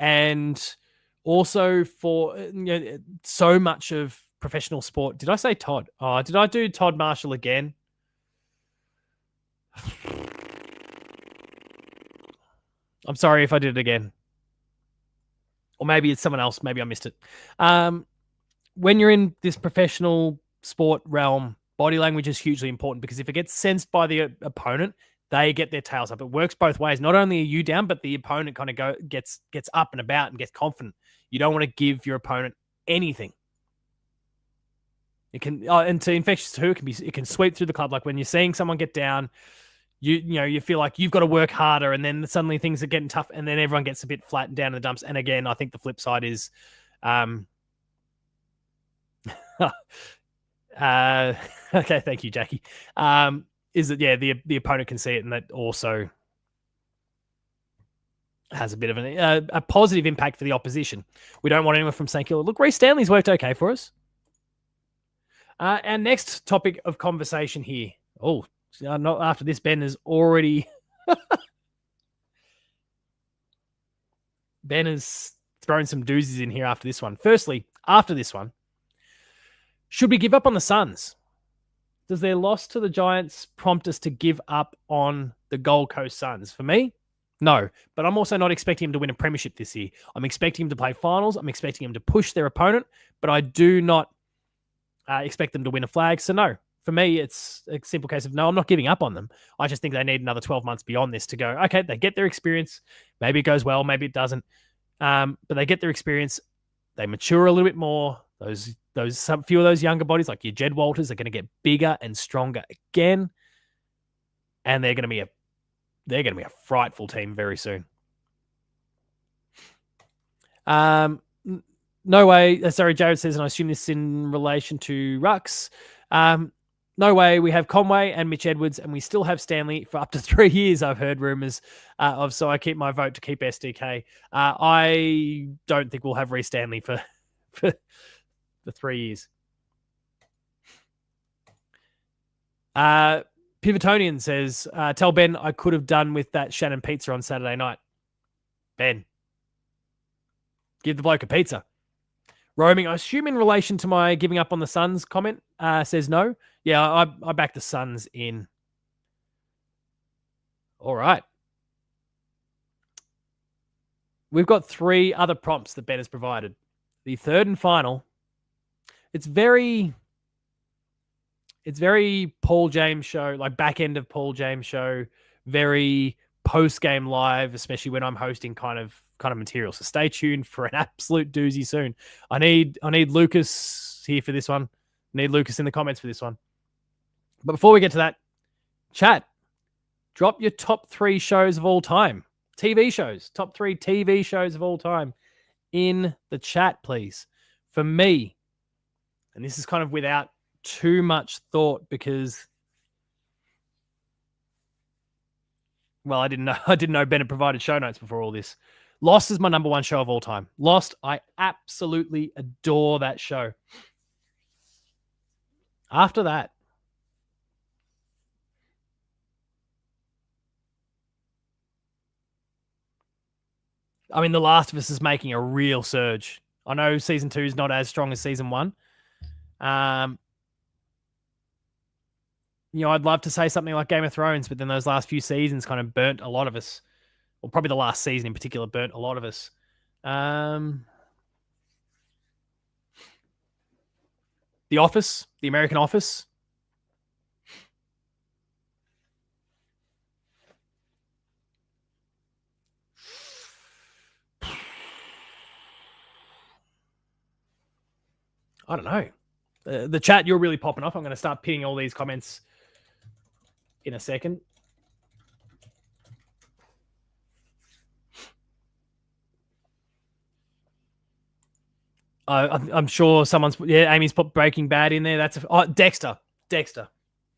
And also for so much of professional sport. Did I say Todd? Oh, did I do Todd Marshall again? I'm sorry if I did it again. Or maybe it's someone else. Maybe I missed it. When you're in this professional sport realm, body language is hugely important because if it gets sensed by the opponent, they get their tails up. It works both ways. Not only are you down, but the opponent kind of gets up and about and gets confident. You don't want to give your opponent anything. It can, and to infectious too, it can sweep through the club. Like when you're seeing someone get down, you feel like you've got to work harder, and then suddenly things are getting tough, and then everyone gets a bit flat and down in the dumps. And again, I think the flip side is, okay, thank you, Jackie. Is that the opponent can see it, and that also has a bit of a positive impact for the opposition. We don't want anyone from St Kilda. Look, Reece Stanley's worked okay for us. Our next topic of conversation here. Oh, not after this. Ben has already. Ben has thrown some doozies in here after this one. Firstly, after this one, should we give up on the Suns? Does their loss to the Giants prompt us to give up on the Gold Coast Suns? For me, no. But I'm also not expecting him to win a premiership this year. I'm expecting him to play finals. I'm expecting him to push their opponent. But I do not expect them to win a flag. So no, for me, it's a simple case of no, I'm not giving up on them. I just think they need another 12 months beyond this to go, okay, they get their experience. Maybe it goes well, maybe it doesn't. But they get their experience. They mature a little bit more. Some few of those younger bodies, like your Jed Walters, are going to get bigger and stronger again. And they're going to be a frightful team very soon. No way. Sorry, Jared says, and I assume this is in relation to Rucks. No way. We have Conway and Mitch Edwards, and we still have Stanley for up to 3 years. I've heard rumors of, so I keep my vote to keep SDK. I don't think we'll have Reece Stanley for 3 years. Pivotonian says, tell Ben I could have done with that Shannon pizza on Saturday night. Ben, give the bloke a pizza. Roaming, I assume in relation to my giving up on the Suns comment, says no. Yeah, I back the Suns in. All right. We've got 3 other prompts that Ben has provided. The third and final. It's very Paul James show, like back end of Paul James show, very post-game live, especially when I'm hosting kind of material. So stay tuned for an absolute doozy soon. I need Lucas here for this one. I need Lucas in the comments for this one. But before we get to that, chat, drop your top 3 shows of all time. TV shows, top 3 TV shows of all time in the chat, please. For me, and this is kind of without too much thought because, well, I didn't know Ben had provided show notes before all this. Lost is my number 1 show of all time. Lost, I absolutely adore that show. After that, I mean, The Last of Us is making a real surge. I know season 2 is not as strong as season 1. I'd love to say something like Game of Thrones, but then those last few seasons kind of burnt a lot of us. Well, probably the last season in particular burnt a lot of us. The Office, the American Office. I don't know. The chat, you're really popping off. I'm going to start pinning all these comments in a second. I'm sure Amy's put Breaking Bad in there. That's Dexter.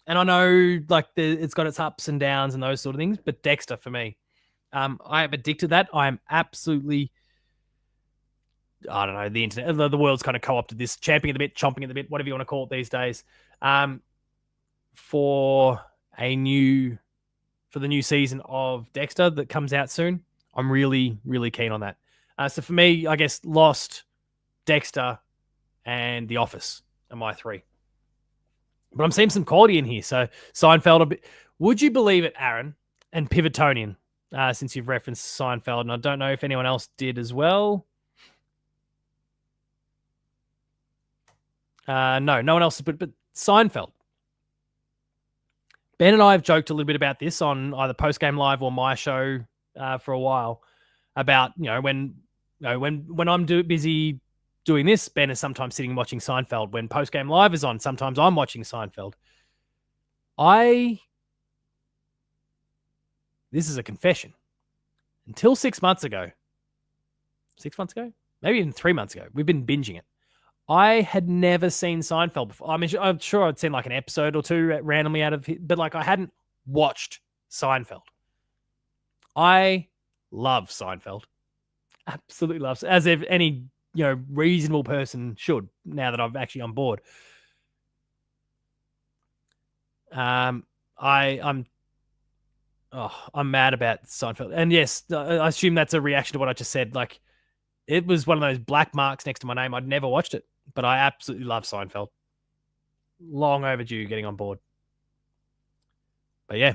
And I know like it's got its ups and downs and those sort of things, but Dexter for me, I am addicted to that. I am absolutely, I don't know, the internet, the world's kind of co-opted this, champing at the bit, chomping at the bit, whatever you want to call it these days, for the new season of Dexter that comes out soon. I'm really, really keen on that. So for me, I guess Lost, Dexter, and The Office are my 3. But I'm seeing some quality in here. So Seinfeld a bit. Would you believe it, Aaron and Pivotonian? Since you've referenced Seinfeld, and I don't know if anyone else did as well. No one else, but Seinfeld. Ben and I have joked a little bit about this on either Post Game Live or my show for a while about when I'm busy doing this, Ben is sometimes sitting watching Seinfeld. When Post Game Live is on, sometimes I'm watching Seinfeld. This is a confession. Until 6 months ago, maybe even 3 months ago, we've been binging it. I had never seen Seinfeld before. I mean, I'm sure I'd seen like an episode or two randomly out of it, but like I hadn't watched Seinfeld. I love Seinfeld. Absolutely love, as if any reasonable person should. Now that I'm actually on board, I'm mad about Seinfeld, and yes, I assume that's a reaction to what I just said. Like, it was one of those black marks next to my name. I'd never watched it, but I absolutely love Seinfeld. Long overdue getting on board. But yeah,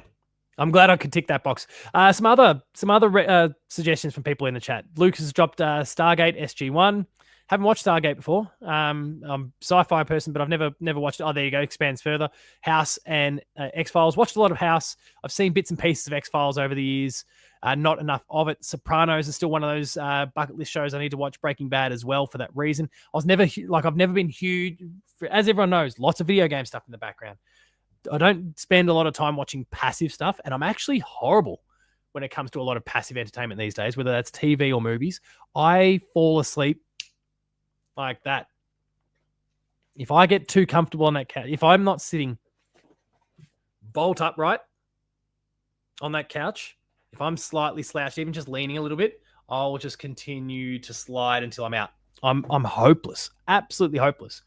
I'm glad I could tick that box. Some other suggestions from people in the chat. Luke has dropped Stargate SG1. Haven't watched Stargate before. I'm a sci-fi person, but I've never watched it. Oh, there you go. Expands further. House and X-Files. Watched a lot of House. I've seen bits and pieces of X-Files over the years. Not enough of it. Sopranos is still one of those bucket list shows I need to watch. Breaking Bad as well for that reason. I've never been huge. As everyone knows, lots of video game stuff in the background. I don't spend a lot of time watching passive stuff, and I'm actually horrible when it comes to a lot of passive entertainment these days, whether that's TV or movies. I fall asleep like that. If I get too comfortable on that couch, if I'm not sitting bolt upright on that couch, if I'm slightly slouched, even just leaning a little bit, I'll just continue to slide until I'm out. I'm hopeless, absolutely hopeless.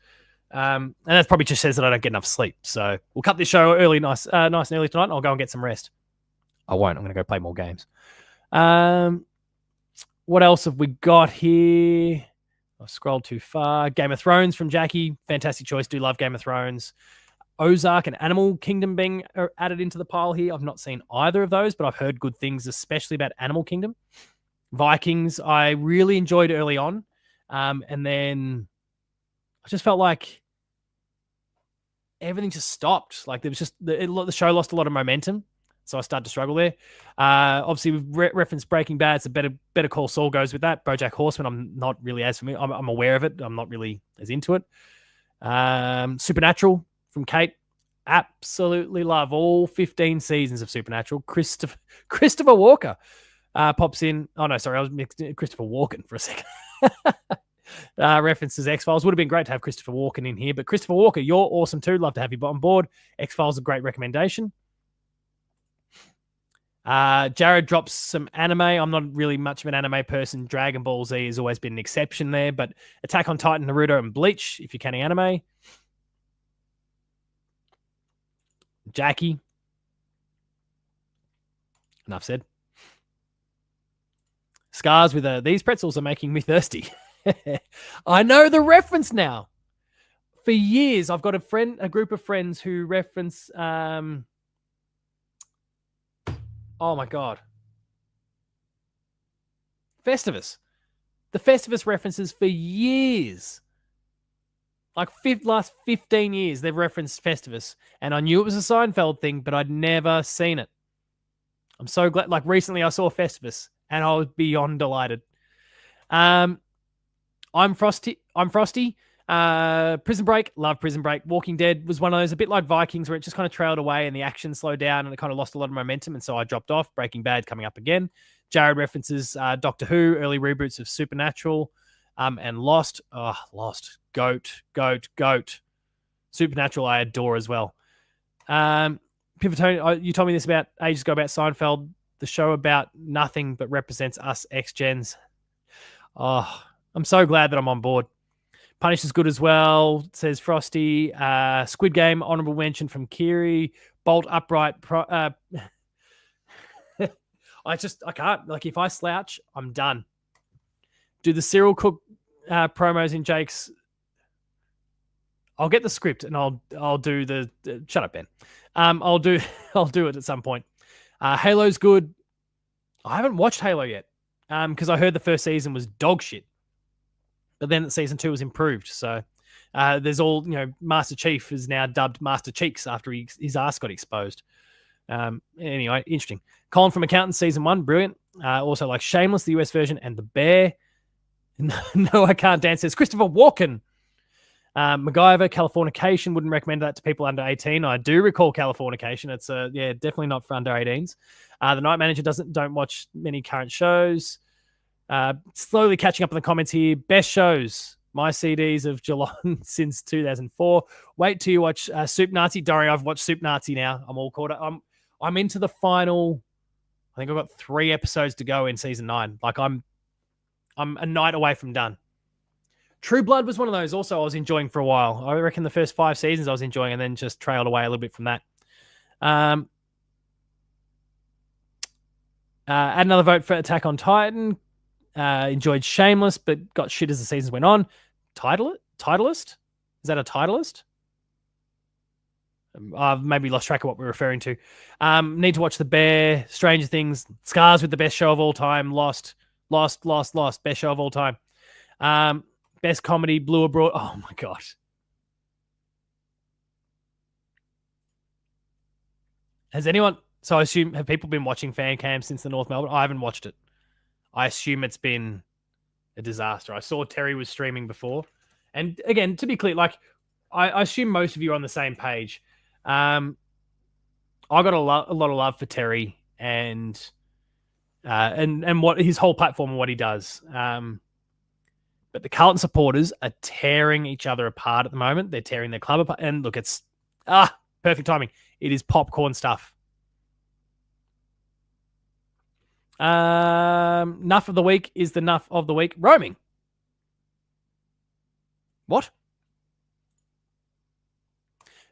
And that probably just says that I don't get enough sleep. So we'll cut this show early, nice and early tonight, and I'll go and get some rest. I won't. I'm going to go play more games. What else have we got here? I've scrolled too far. Game of Thrones from Jackie. Fantastic choice. Do love Game of Thrones. Ozark and Animal Kingdom being added into the pile here. I've not seen either of those, but I've heard good things, especially about Animal Kingdom. Vikings, I really enjoyed early on. And then I just felt like everything just stopped. Like there was just the show lost a lot of momentum. So I started to struggle there. Obviously, we've referenced Breaking Bad. It's a better Call Saul goes with that. BoJack Horseman, I'm not really as familiar. I'm aware of it. I'm not really as into it. Supernatural from Kate. Absolutely love all 15 seasons of Supernatural. Christopher Walker pops in. Oh, no, sorry. I was mixing Christopher Walken for a second. References X-Files. Would have been great to have Christopher Walken in here. But Christopher Walker, you're awesome too. Love to have you on board. X-Files is a great recommendation. Jared drops some anime. I'm not really much of an anime person. Dragon Ball Z has always been an exception there, but Attack on Titan, Naruto, and Bleach, if you're counting anime. Jackie. Enough said. Scars with these pretzels are making me thirsty. I know the reference now. For years, I've got a group of friends who reference oh my God. Festivus. The Festivus references for years. Like last 15 years, they've referenced Festivus. And I knew it was a Seinfeld thing, but I'd never seen it. I'm so glad. Like recently I saw Festivus and I was beyond delighted. I'm Frosty. Prison Break, love Prison Break. Walking Dead was one of those, a bit like Vikings, where it just kind of trailed away and the action slowed down and it kind of lost a lot of momentum, and so I dropped off. Breaking Bad coming up again. Jared references Doctor Who, early reboots of Supernatural, and Lost. Oh, Lost. Goat. Supernatural I adore as well. Pivotone, you told me this about ages ago about Seinfeld, the show about nothing but represents us ex-gens. Oh, I'm so glad that I'm on board. Punish is good as well, says Frosty. Squid Game, honorable mention from Kiri. Bolt upright. I can't. Like, if I slouch, I'm done. Do the Cyril Cook promos in Jake's? I'll get the script and I'll do the shut up, Ben. I'll do it at some point. Halo's good. I haven't watched Halo yet because I heard the first season was dog shit, but then season 2 was improved. So there's all, Master Chief is now dubbed Master Cheeks after his ass got exposed. Anyway, interesting. Colin from Accountants season 1, brilliant. Also like Shameless, the US version, and The Bear. No, I can't dance. There's Christopher Walken. MacGyver, Californication, wouldn't recommend that to people under 18. I do recall Californication. It's definitely not for under 18s. The Night Manager don't watch many current shows. Slowly catching up in the comments here. Best shows. My CDs of Geelong since 2004. Wait till you watch Soup Nazi. Don't worry, I've watched Soup Nazi now. I'm all caught up. I'm into the final. I think I've got 3 episodes to go in season 9. Like I'm a night away from done. True Blood was one of those also I was enjoying for a while. I reckon the first 5 seasons I was enjoying and then just trailed away a little bit from that. Add another vote for Attack on Titan. Enjoyed Shameless, but got shit as the seasons went on. Titleist? Is that a Titleist? I've maybe lost track of what we're referring to. Need to watch The Bear, Stranger Things, Scars with the best show of all time, Lost, best show of all time. Best comedy, Blue Abroad. Oh my God. Have people been watching Fan Cam since the North Melbourne? I haven't watched it. I assume it's been a disaster. I saw Terry was streaming before. And again, to be clear, like I assume most of you are on the same page. I got a lot of love for Terry and what his whole platform and what he does. But the Carlton supporters are tearing each other apart at the moment. They're tearing their club apart. And look, it's perfect timing. It is popcorn stuff. Nuff of the week is the nuff of the week. Roaming. What?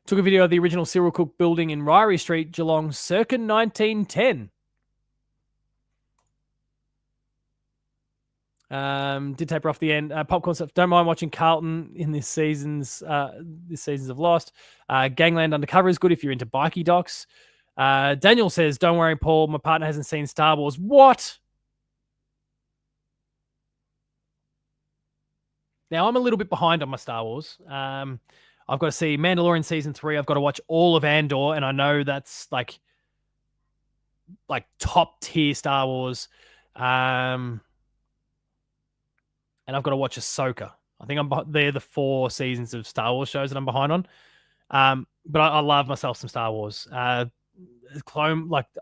Took a video of the original Cyril Cook building in Ryrie Street, Geelong, circa 1910. Did taper off the end. Popcorn stuff. Don't mind watching Carlton in this season's of Lost. Gangland Undercover is good if you're into bikey docs. Daniel says, "Don't worry, Paul. My partner hasn't seen Star Wars." What? Now I'm a little bit behind on my Star Wars. I've got to see Mandalorian season 3. I've got to watch all of Andor, and I know that's like top tier Star Wars. And I've got to watch Ahsoka. I think they're the 4 seasons of Star Wars shows that I'm behind on. But I love myself some Star Wars.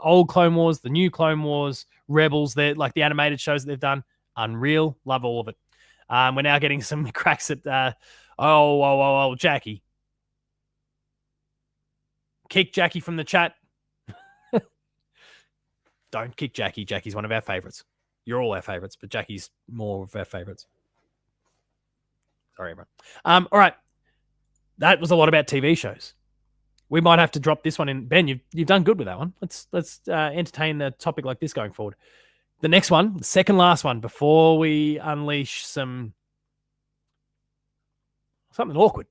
Old Clone Wars, the new Clone Wars, Rebels, they're like the animated shows that they've done. Unreal. Love all of it. We're now getting some cracks at Jackie. Kick Jackie from the chat. Don't kick Jackie. Jackie's one of our favorites. You're all our favorites, but Jackie's more of our favorites. Sorry, everyone. All right. That was a lot about TV shows. We might have to drop this one in. Ben, you've done good with that one. Let's entertain a topic like this going forward. The next one, the second last one, before we unleash something awkward.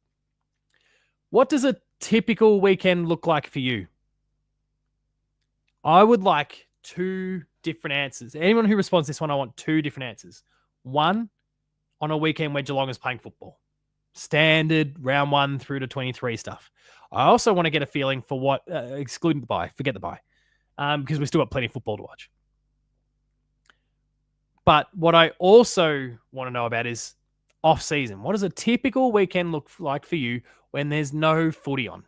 What does a typical weekend look like for you? I would like 2 different answers. Anyone who responds to this one, I want 2 different answers. One, on a weekend where Geelong is playing football. Standard round 1 through to 23 stuff. I also want to get a feeling for what, excluding the bye, forget the bye, because we've still got plenty of football to watch. But what I also want to know about is off-season. What does a typical weekend look like for you when there's no footy on?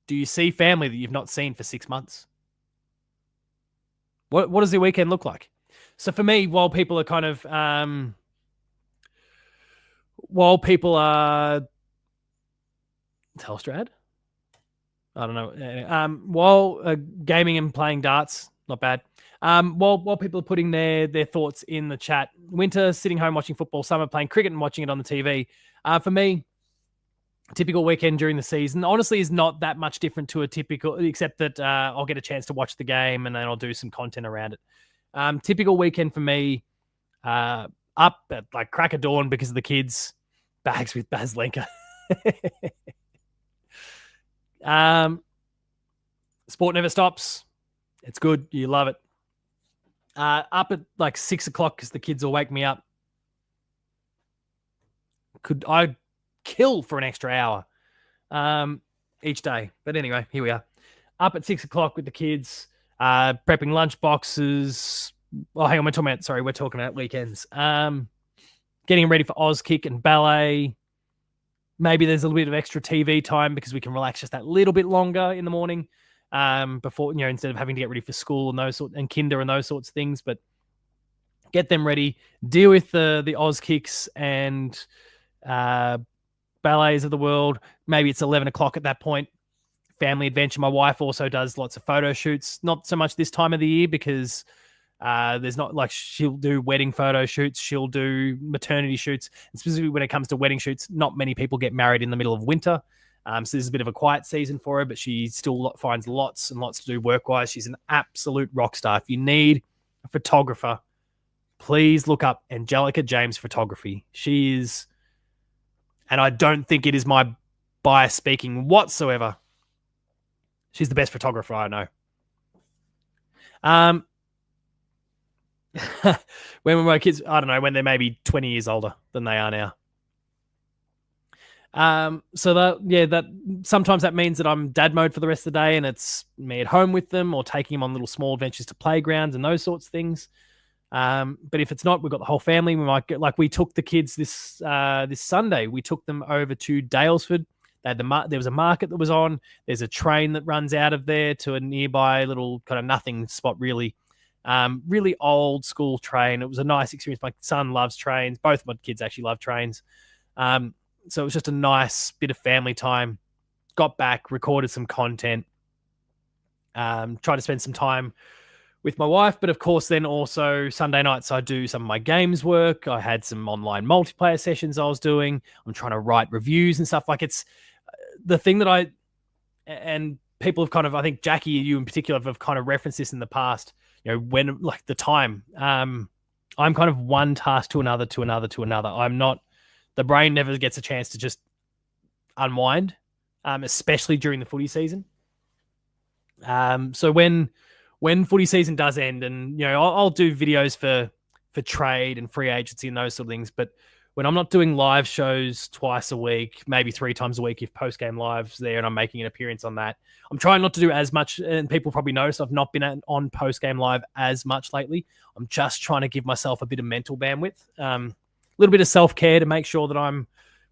Do you see family that you've not seen for 6 months? What does the weekend look like? So for me, while people are Telstrad, I don't know. While gaming and playing darts, not bad. While people are putting their thoughts in the chat, winter sitting home watching football, summer playing cricket and watching it on the TV. For me, typical weekend during the season honestly is not that much different to a typical, except that I'll get a chance to watch the game and then I'll do some content around it. Typical weekend for me, Up at like crack of dawn because of the kids. Bags with Baz Lenker. Sport never stops. It's good. You love it. Up at like 6 o'clock because the kids will wake me up. I'd kill for an extra hour each day. But anyway, here we are. Up at 6 o'clock with the kids, prepping lunch boxes. Oh, hang on, we're talking about weekends. Getting ready for Auskick and ballet. Maybe there's a little bit of extra TV time because we can relax just that little bit longer in the morning before, instead of having to get ready for school and kinder and those sorts of things. But get them ready, deal with the Auskicks and ballets of the world. Maybe it's 11 o'clock at that point. Family adventure. My wife also does lots of photo shoots, not so much this time of the year because there's not like she'll do wedding photo shoots. She'll do maternity shoots. And specifically when it comes to wedding shoots, not many people get married in the middle of winter. So this is a bit of a quiet season for her, but she still finds lots and lots to do work-wise. She's an absolute rock star. If you need a photographer, please look up Angelica James Photography. She is, and I don't think it is my bias speaking whatsoever, she's the best photographer I know. When my kids, I don't know, when they're maybe 20 years older than they are now. So that sometimes that means that I'm dad mode for the rest of the day and it's me at home with them or taking them on little small adventures to playgrounds and those sorts of things. But if it's not, we've got the whole family. We might get, like we took the kids this Sunday, we took them over to Dalesford. There was a market that was on. There's a train that runs out of there to a nearby little kind of nothing spot, really. Really old school train. It was a nice experience. My son loves trains. Both of my kids actually love trains. So it was just a nice bit of family time. Got back, recorded some content, tried to spend some time with my wife. But of course, then also Sunday nights, I do some of my games work. I had some online multiplayer sessions I was doing. I'm trying to write reviews and stuff. Like it's the thing that and people have kind of, I think Jackie, you in particular, have kind of referenced this in the past, when like the time, I'm kind of one task to another, to another, to another. I'm not, the brain never gets a chance to just unwind, especially during the footy season. So when footy season does end, and I'll do videos for trade and free agency and those sort of things, but when I'm not doing live shows twice a week, maybe 3 times a week if post-game live's there and I'm making an appearance on that, I'm trying not to do as much, and people probably notice I've not been on post-game live as much lately. I'm just trying to give myself a bit of mental bandwidth, a little bit of self-care to make sure that I'm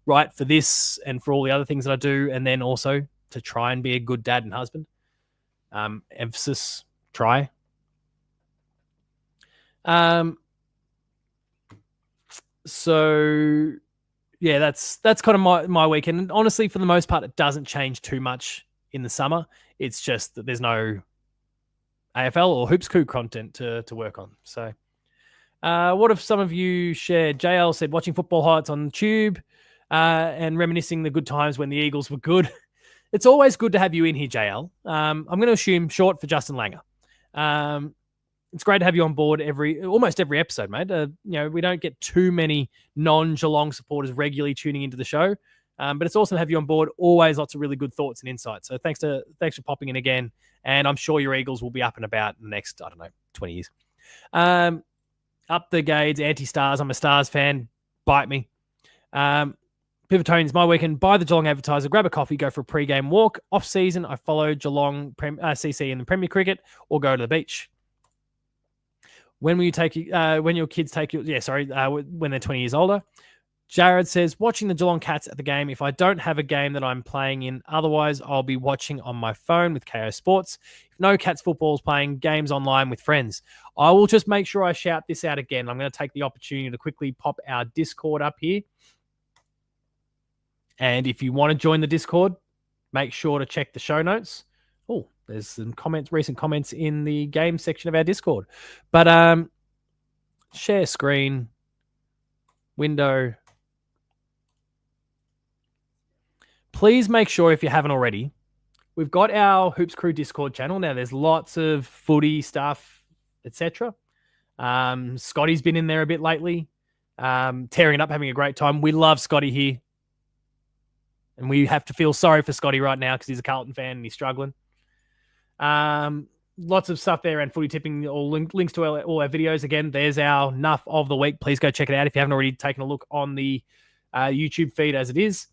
right for this and for all the other things that I do, and then also to try and be a good dad and husband. Emphasis, try. So yeah, that's kind of my weekend. And honestly, for the most part, it doesn't change too much in the summer. It's just that there's no AFL or Hoops Crew content to work on. So what have some of you shared? JL said watching football highlights on Tube and reminiscing the good times when the Eagles were good. It's always good to have you in here, JL. I'm going to assume short for Justin Langer. It's great to have you on board almost every episode, mate. We don't get too many non-Geelong supporters regularly tuning into the show, but it's awesome to have you on board. Always lots of really good thoughts and insights. So thanks for popping in again, and I'm sure your Eagles will be up and about in the next 20 years. Up the Gades, anti-Stars. I'm a Stars fan. Bite me. Pivotones, my weekend, buy the Geelong Advertiser, grab a coffee, go for a pre-game walk. Off-season, I follow Geelong CC in the Premier Cricket or go to the beach. When will you take when your kids take you? When they're 20 years older. Jared says, watching the Geelong Cats at the game. If I don't have a game that I'm playing in, otherwise I'll be watching on my phone with KO Sports. If no Cats football is playing, games online with friends. I will just make sure I shout this out again. I'm going to take the opportunity to quickly pop our Discord up here. And if you want to join the Discord, make sure to check the show notes. Oh, there's some recent comments in the game section of our Discord. But share screen, window. Please make sure, if you haven't already, we've got our Hoops Crew Discord channel. Now, there's lots of footy stuff, etc. Scotty's been in there a bit lately, tearing it up, having a great time. We love Scotty here. And we have to feel sorry for Scotty right now because he's a Carlton fan and he's struggling. Lots of stuff there around footy tipping, all links to all our videos. Again, there's our Nuff of the Week. Please go check it out if you haven't already taken a look on the YouTube feed as it is.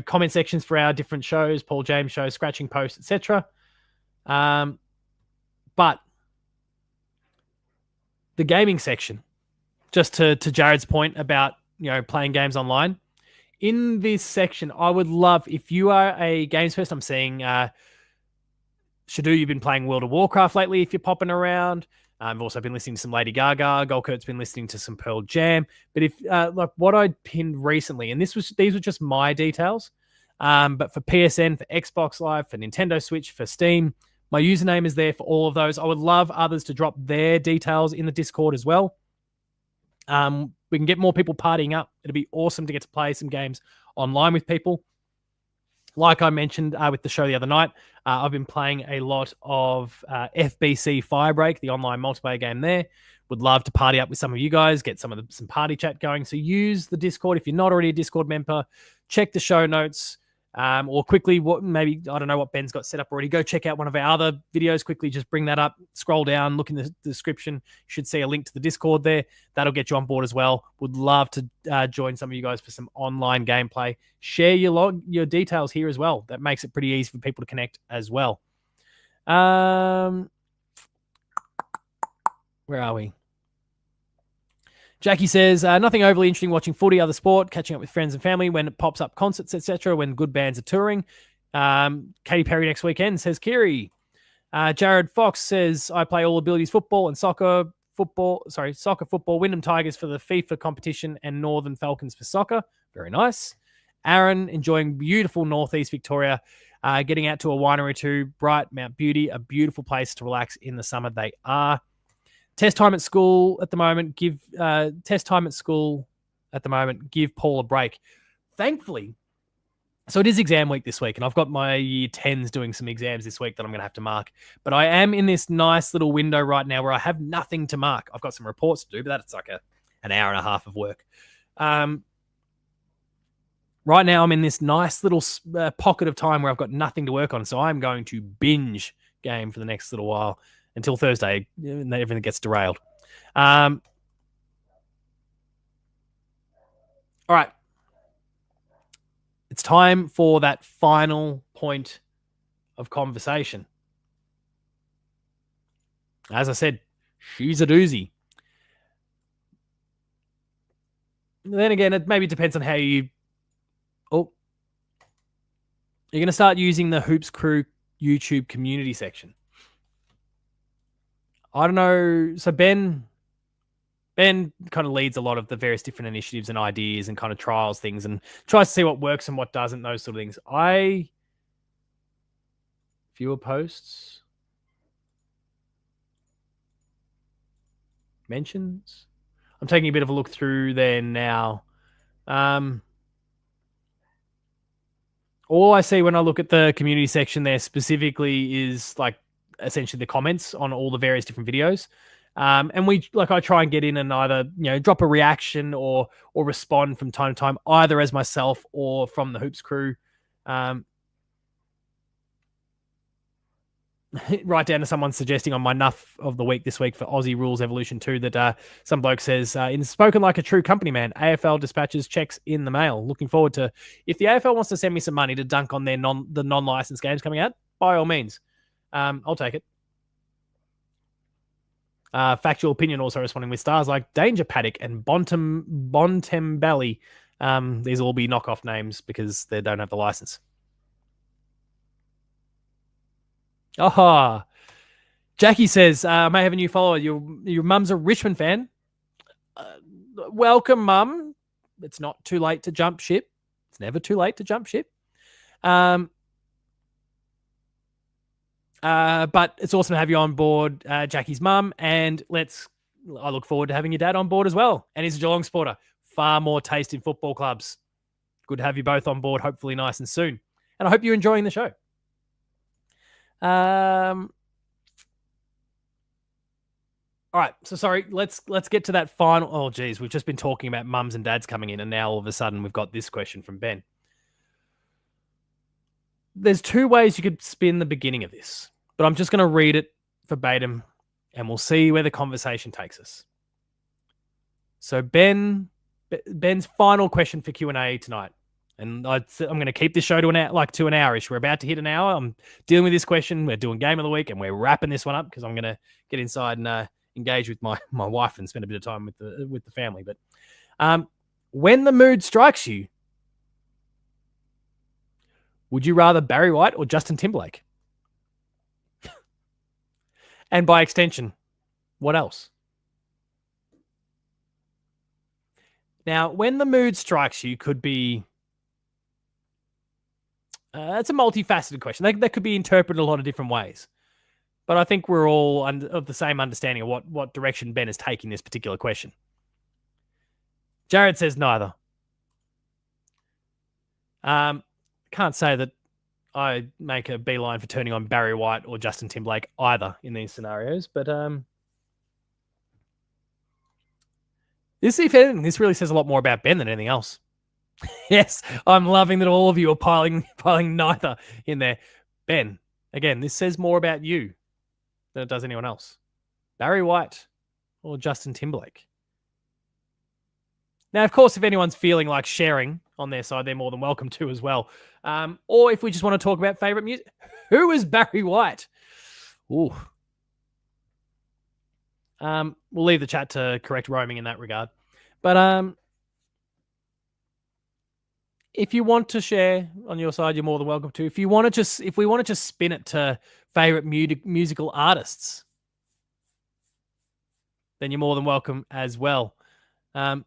Comment sections for our different shows, Paul James Show, Scratching Post, etc. But the gaming section, just to Jared's point about playing games online. In this section, I would love, if you are a games person, I'm seeing Shadu, you've been playing World of Warcraft lately if you're popping around. I've also been listening to some Lady Gaga. Golkurt's been listening to some Pearl Jam. But if like what I pinned recently, and these were just my details, but for PSN, for Xbox Live, for Nintendo Switch, for Steam, my username is there for all of those. I would love others to drop their details in the Discord as well. We can get more people partying up. It'd be awesome to get to play some games online with people. Like I mentioned with the show the other night, I've been playing a lot of FBC Firebreak, the online multiplayer game there. Would love to party up with some of you guys, get some party chat going. So use the Discord. If you're not already a Discord member, check the show notes. Or quickly, I don't know what Ben's got set up already. Go check out one of our other videos. Quickly, just bring that up, scroll down, look in the description. You should see a link to the Discord there. That'll get you on board as well. Would love to join some of you guys for some online gameplay. Share your details here as well. That makes it pretty easy for people to connect as well. Where are we? Jackie says, nothing overly interesting watching footy, other sport, catching up with friends and family when it pops up concerts, etc., when good bands are touring. Katy Perry next weekend, says Kiri. Jared Fox says, I play all abilities football and soccer football, Wyndham Tigers for the FIFA competition and Northern Falcons for soccer. Very nice. Aaron, enjoying beautiful Northeast Victoria, getting out to a winery or two, Bright, Mount Beauty, a beautiful place to relax in the summer. They are. Test time at school at the moment. Give Paul a break. Thankfully, so it is exam week this week, and I've got my year 10s doing some exams this week that I'm going to have to mark. But I am in this nice little window right now where I have nothing to mark. I've got some reports to do, but that's like an hour and a half of work. Right now, I'm in this nice little pocket of time where I've got nothing to work on, so I'm going to binge game for the next little while. Until Thursday, and everything gets derailed. All right. It's time for that final point of conversation. As I said, she's a doozy. Then again, it maybe depends on how you... Oh. You're going to start using the Hoops Crew YouTube community section. I don't know. So Ben kind of leads a lot of the various different initiatives and ideas and kind of trials things and tries to see what works and what doesn't, those sort of things. Fewer posts. Mentions. I'm taking a bit of a look through there now. All I see when I look at the community section there specifically is like essentially the comments on all the various different videos. And I try and get in and either, drop a reaction or respond from time to time, either as myself or from the Hoops Crew. Right down to someone suggesting on my Nuff of the Week this week for Aussie Rules Evolution 2 that some bloke says, in spoken like a true company man, AFL dispatches checks in the mail. Looking forward to, if the AFL wants to send me some money to dunk on their the non-licensed games coming out, by all means. I'll take it. Factual opinion also responding with stars like Danger Paddock and Bontembelly. These will all be knockoff names because they don't have the license. Aha. Jackie says, may have a new follower. Your mum's a Richmond fan. Welcome, mum. It's not too late to jump ship. It's never too late to jump ship. But it's awesome to have you on board, Jackie's mum, and I look forward to having your dad on board as well. And he's a Geelong supporter. Far more taste in football clubs. Good to have you both on board, hopefully nice and soon. And I hope you're enjoying the show. All right, so sorry, let's get to that final. Oh, geez, we've just been talking about mums and dads coming in, and now all of a sudden we've got this question from Ben. There's two ways you could spin the beginning of this, but I'm just going to read it verbatim, and we'll see where the conversation takes us. So Ben's final question for Q&A tonight, and I'm going to keep this show to an hour, to an hour-ish. We're about to hit an hour. I'm dealing with this question. We're doing game of the week, and we're wrapping this one up because I'm going to get inside and engage with my wife and spend a bit of time with the family. But when the mood strikes you, would you rather Barry White or Justin Timberlake? And by extension, what else? Now, when the mood strikes you could be... it's a multifaceted question. That could be interpreted a lot of different ways. But I think we're all of the same understanding of what direction Ben is taking this particular question. Jared says neither. Can't say that I make a beeline for turning on Barry White or Justin Timberlake either in these scenarios. But this really says a lot more about Ben than anything else. Yes, I'm loving that all of you are piling neither in there. Ben, again, this says more about you than it does anyone else. Barry White or Justin Timberlake. Now, of course, if anyone's feeling like sharing on their side, they're more than welcome to as well. Or if we just want to talk about favorite music, who is Barry White? Ooh. We'll leave the chat to correct roaming in that regard. But if you want to share on your side, you're more than welcome to. If we want to just spin it to favorite musical artists, then you're more than welcome as well. Who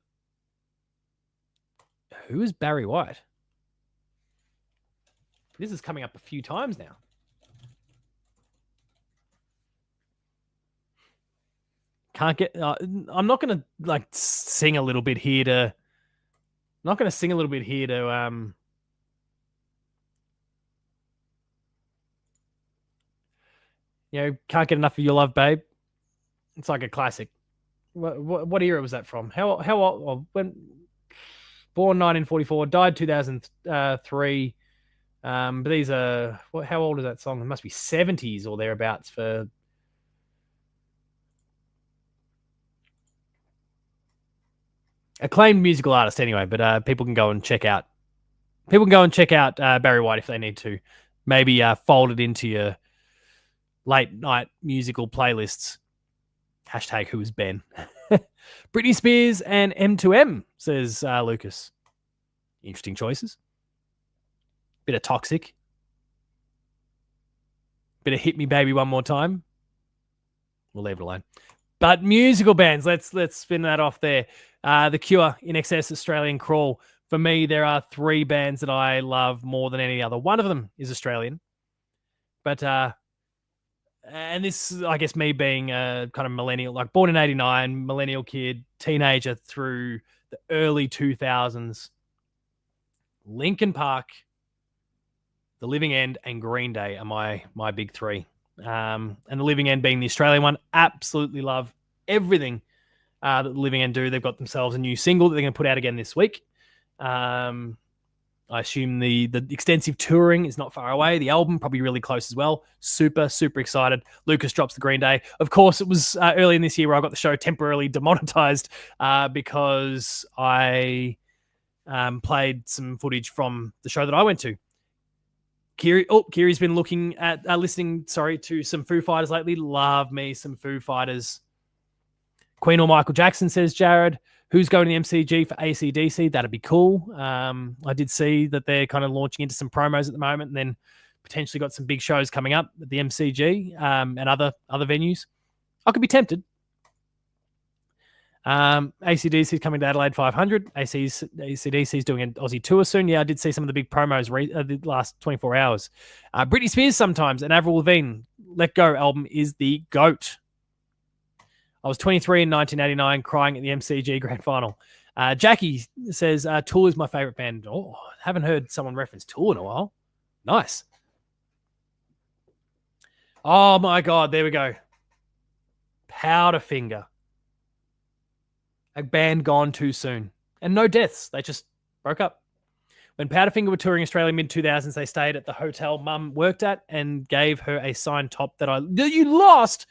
is Barry White? This is coming up a few times now. Can't get... I'm not going to sing a little bit here to... Can't get enough of your love, babe. It's like a classic. What era was that from? How old? When born 1944, died 2003. But these are... How old is that song? It must be 70s or thereabouts for... Acclaimed musical artist anyway, but people can go and check out Barry White if they need to. Maybe fold it into your late night musical playlists. Hashtag who is Ben. Britney Spears and M2M, says Lucas. Interesting choices. Bit of Toxic. Bit of Hit Me Baby One More Time. We'll leave it alone. But musical bands, let's spin that off there. The Cure, In Excess, Australian Crawl. For me, there are three bands that I love more than any other. One of them is Australian. But, and this, I guess, me being a kind of millennial, like born in 89, millennial kid, teenager through the early 2000s. Linkin Park, The Living End, and Green Day are my big three. And The Living End being the Australian one. Absolutely love everything that The Living End do. They've got themselves a new single that they're going to put out again this week. I assume the extensive touring is not far away. The album probably really close as well. Super, super excited. Lucas drops the Green Day. Of course, it was early in this year where I got the show temporarily demonetized because I played some footage from the show that I went to. Kiri's been listening to some Foo Fighters lately. Love me some Foo Fighters. Queen or Michael Jackson, says Jared. Who's going to the MCG for AC/DC? That'd be cool. I did see that they're kind of launching into some promos at the moment, and then potentially got some big shows coming up at the MCG and other venues. I could be tempted. AC/DC is coming to Adelaide 500. AC/DC is doing an Aussie tour soon. Yeah, I did see some of the big promos the last 24 hours. Britney Spears sometimes, and Avril Lavigne. Let Go album is the GOAT. I was 23 in 1989, crying at the MCG Grand Final. Jackie says, Tool is my favorite band. Oh, haven't heard someone reference Tool in a while. Nice. Oh, my God. There we go. Powderfinger. A band gone too soon. And no deaths. They just broke up. When Powderfinger were touring Australia mid-2000s, they stayed at the hotel Mum worked at and gave her a signed top that you lost?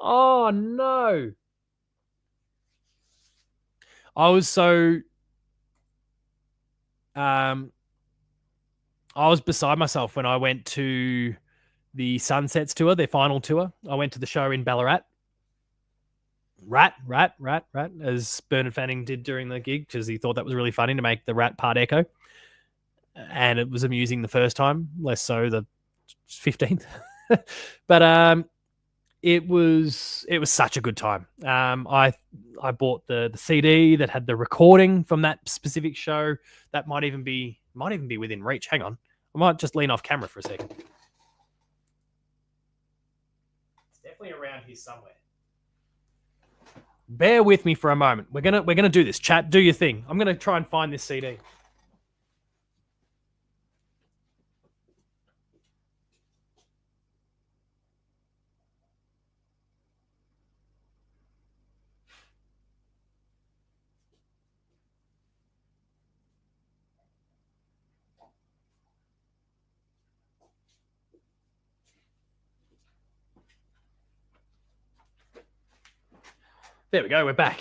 Oh, no. I was so... I was beside myself when I went to the Sunsets tour, their final tour. I went to the show in Ballarat. Rat, as Bernard Fanning did during the gig, because he thought that was really funny to make the rat part echo. And it was amusing the first time, less so the 15th. But it was such a good time. I bought the CD that had the recording from that specific show. That might even be within reach. Hang on, I might just lean off camera for a second. It's definitely around here somewhere. Bear with me for a moment. We're gonna do this. Chat, do your thing. I'm gonna try and find this CD. There we go. We're back.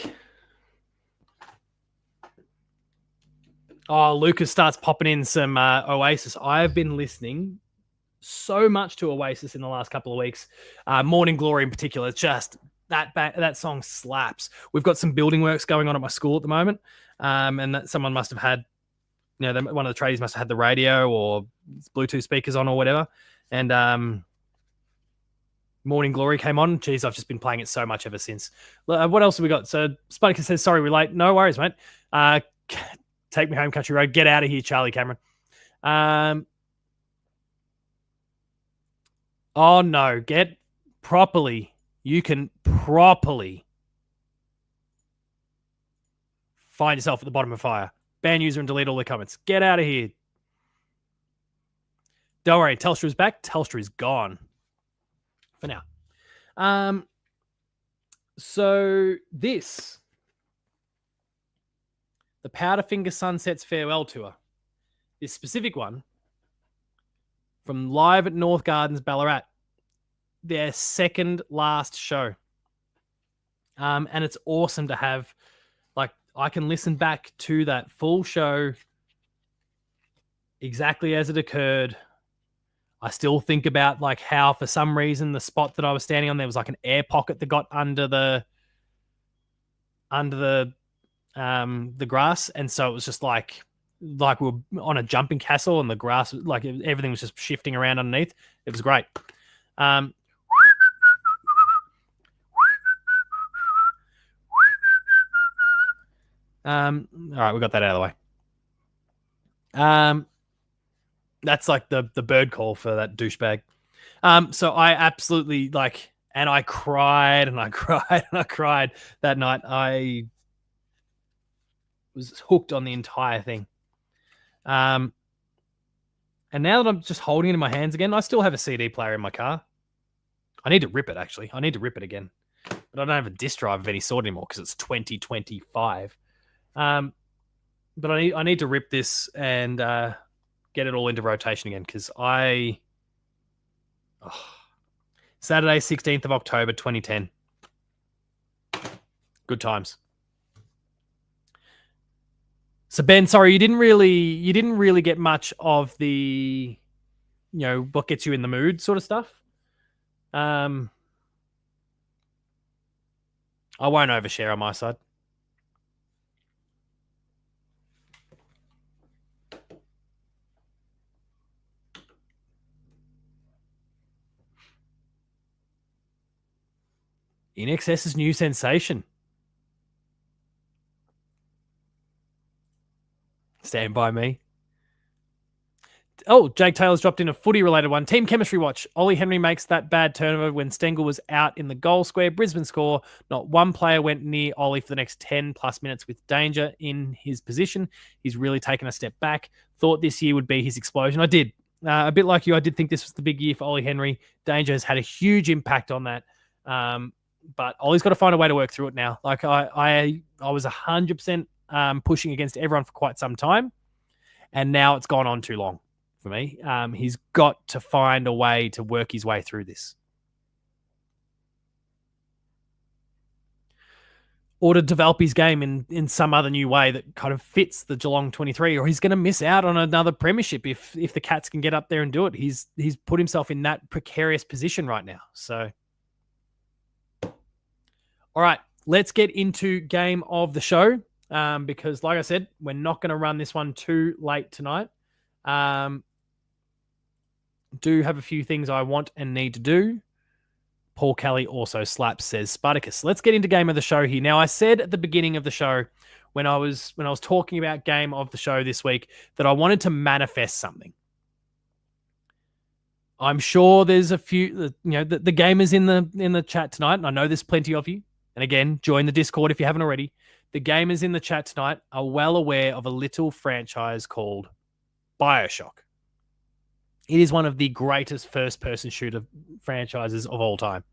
Oh, Lucas starts popping in some Oasis. I have been listening so much to Oasis in the last couple of weeks. Morning Glory in particular. It's just that song slaps. We've got some building works going on at my school at the moment, and that someone must have had, one of the tradies must have had the radio or Bluetooth speakers on or whatever, and Morning Glory came on. Jeez, I've just been playing it so much ever since. What else have we got? So Spudica says, sorry, we're late. No worries, mate. Take me home, country road. Get out of here, Charlie Cameron. Oh, no. Get properly. You can properly find yourself at the bottom of fire. Ban user and delete all the comments. Get out of here. Don't worry. Telstra is back. Telstra is gone. For now. So this, the Powderfinger Sunsets Farewell Tour, this specific one from live at North Gardens, Ballarat, their second last show. And it's awesome to have, I can listen back to that full show exactly as it occurred. I still think about how for some reason the spot that I was standing on, there was an air pocket that got under the grass, and so it was just like we were on a jumping castle, and the grass everything was just shifting around underneath. It was great. All right, we got that out of the way. That's the bird call for that douchebag. So I absolutely and I cried and I cried and I cried that night. I was hooked on the entire thing. And now that I'm just holding it in my hands again, I still have a CD player in my car. I need to rip it, actually. I need to rip it again. But I don't have a disc drive of any sort anymore because it's 2025. But I need to rip this and get it all into rotation again, because Saturday, 16th of October, 2010. Good times. So Ben, sorry, you didn't really get much of the, what gets you in the mood sort of stuff. I won't overshare on my side. INXS's new sensation. Stand by me. Oh, Jake Taylor's dropped in a footy-related one. Team chemistry watch. Ollie Henry makes that bad turnover when Stengel was out in the goal square. Brisbane score. Not one player went near Ollie for the next 10-plus minutes with danger in his position. He's really taken a step back. Thought this year would be his explosion. I did. A bit like you, I did think this was the big year for Ollie Henry. Danger has had a huge impact on that. but Ollie's got to find a way to work through it now. Like I was 100% pushing against everyone for quite some time, and now it's gone on too long for me. He's got to find a way to work his way through this. Or to develop his game in some other new way that kind of fits the Geelong 23, or he's going to miss out on another premiership if the Cats can get up there and do it. He's put himself in that precarious position right now. So, all right, let's get into game of the show because, like I said, we're not going to run this one too late tonight. Do have a few things I want and need to do. Paul Kelly also slaps, says Spartacus. Let's get into game of the show here. Now, I said at the beginning of the show when I was talking about game of the show this week that I wanted to manifest something. I'm sure there's a few, the gamers in the chat tonight, and I know there's plenty of you. And again, join the Discord if you haven't already. The gamers in the chat tonight are well aware of a little franchise called BioShock. It is one of the greatest first-person shooter franchises of all time.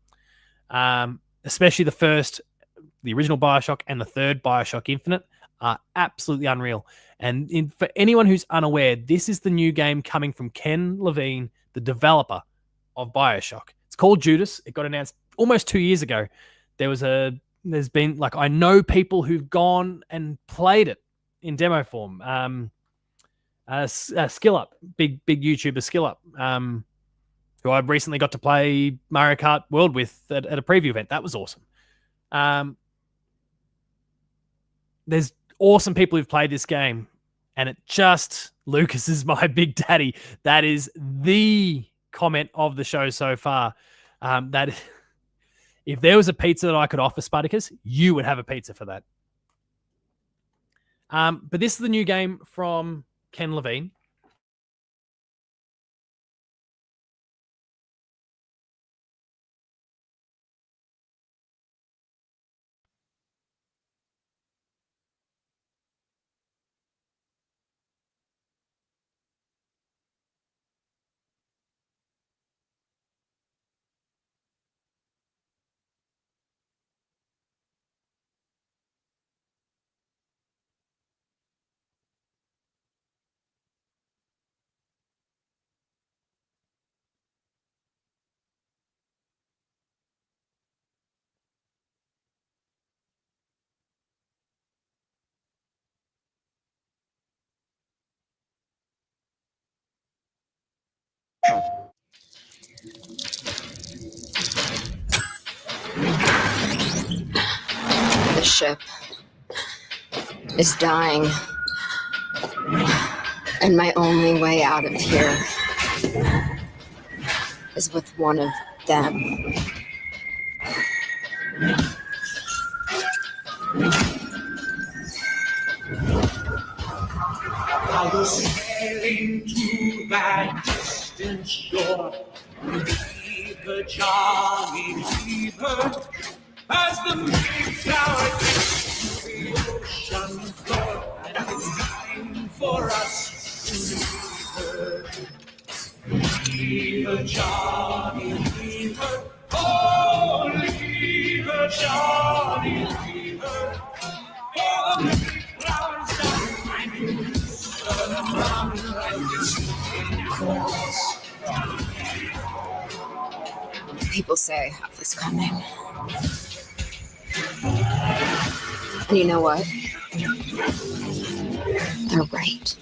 Especially the original BioShock and the third BioShock Infinite are absolutely unreal. And for anyone who's unaware, this is the new game coming from Ken Levine, the developer of BioShock. It's called Judas. It got announced almost 2 years ago. There's been I know people who've gone and played it in demo form. Skill Up, big YouTuber Skill Up, who I recently got to play Mario Kart World with at a preview event. That was awesome. There's awesome people who've played this game, and Lucas is my big daddy. That is the comment of the show so far. That if there was a pizza that I could offer Spartacus, you would have a pizza for that. But this is the new game from Ken Levine. The ship is dying, and my only way out of here is with one of them. I was sailing to that distant shore. Leave her, Johnny, leave her. As the Mayflower gets to the ocean floor, and it's time for us to leave her. Leave her, Johnny, leave her. Oh, leave her, Johnny, leave her. Oh, the Mayflower's dying. People say I have this coming. And you know what? They're right.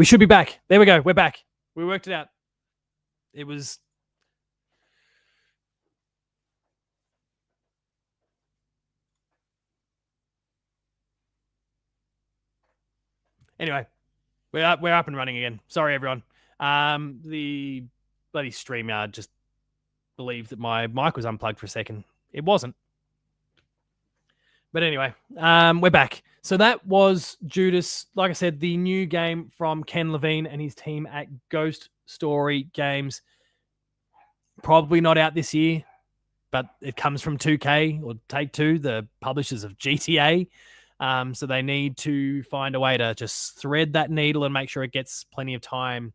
We should be back. There we go. We're back. We worked it out. It was... Anyway, we're up and running again. Sorry, everyone. The bloody StreamYard just believed that my mic was unplugged for a second. It wasn't. But anyway, we're back. So that was Judas, like I said, the new game from Ken Levine and his team at Ghost Story Games. Probably not out this year, but it comes from 2K or Take-Two, the publishers of GTA. So they need to find a way to just thread that needle and make sure it gets plenty of time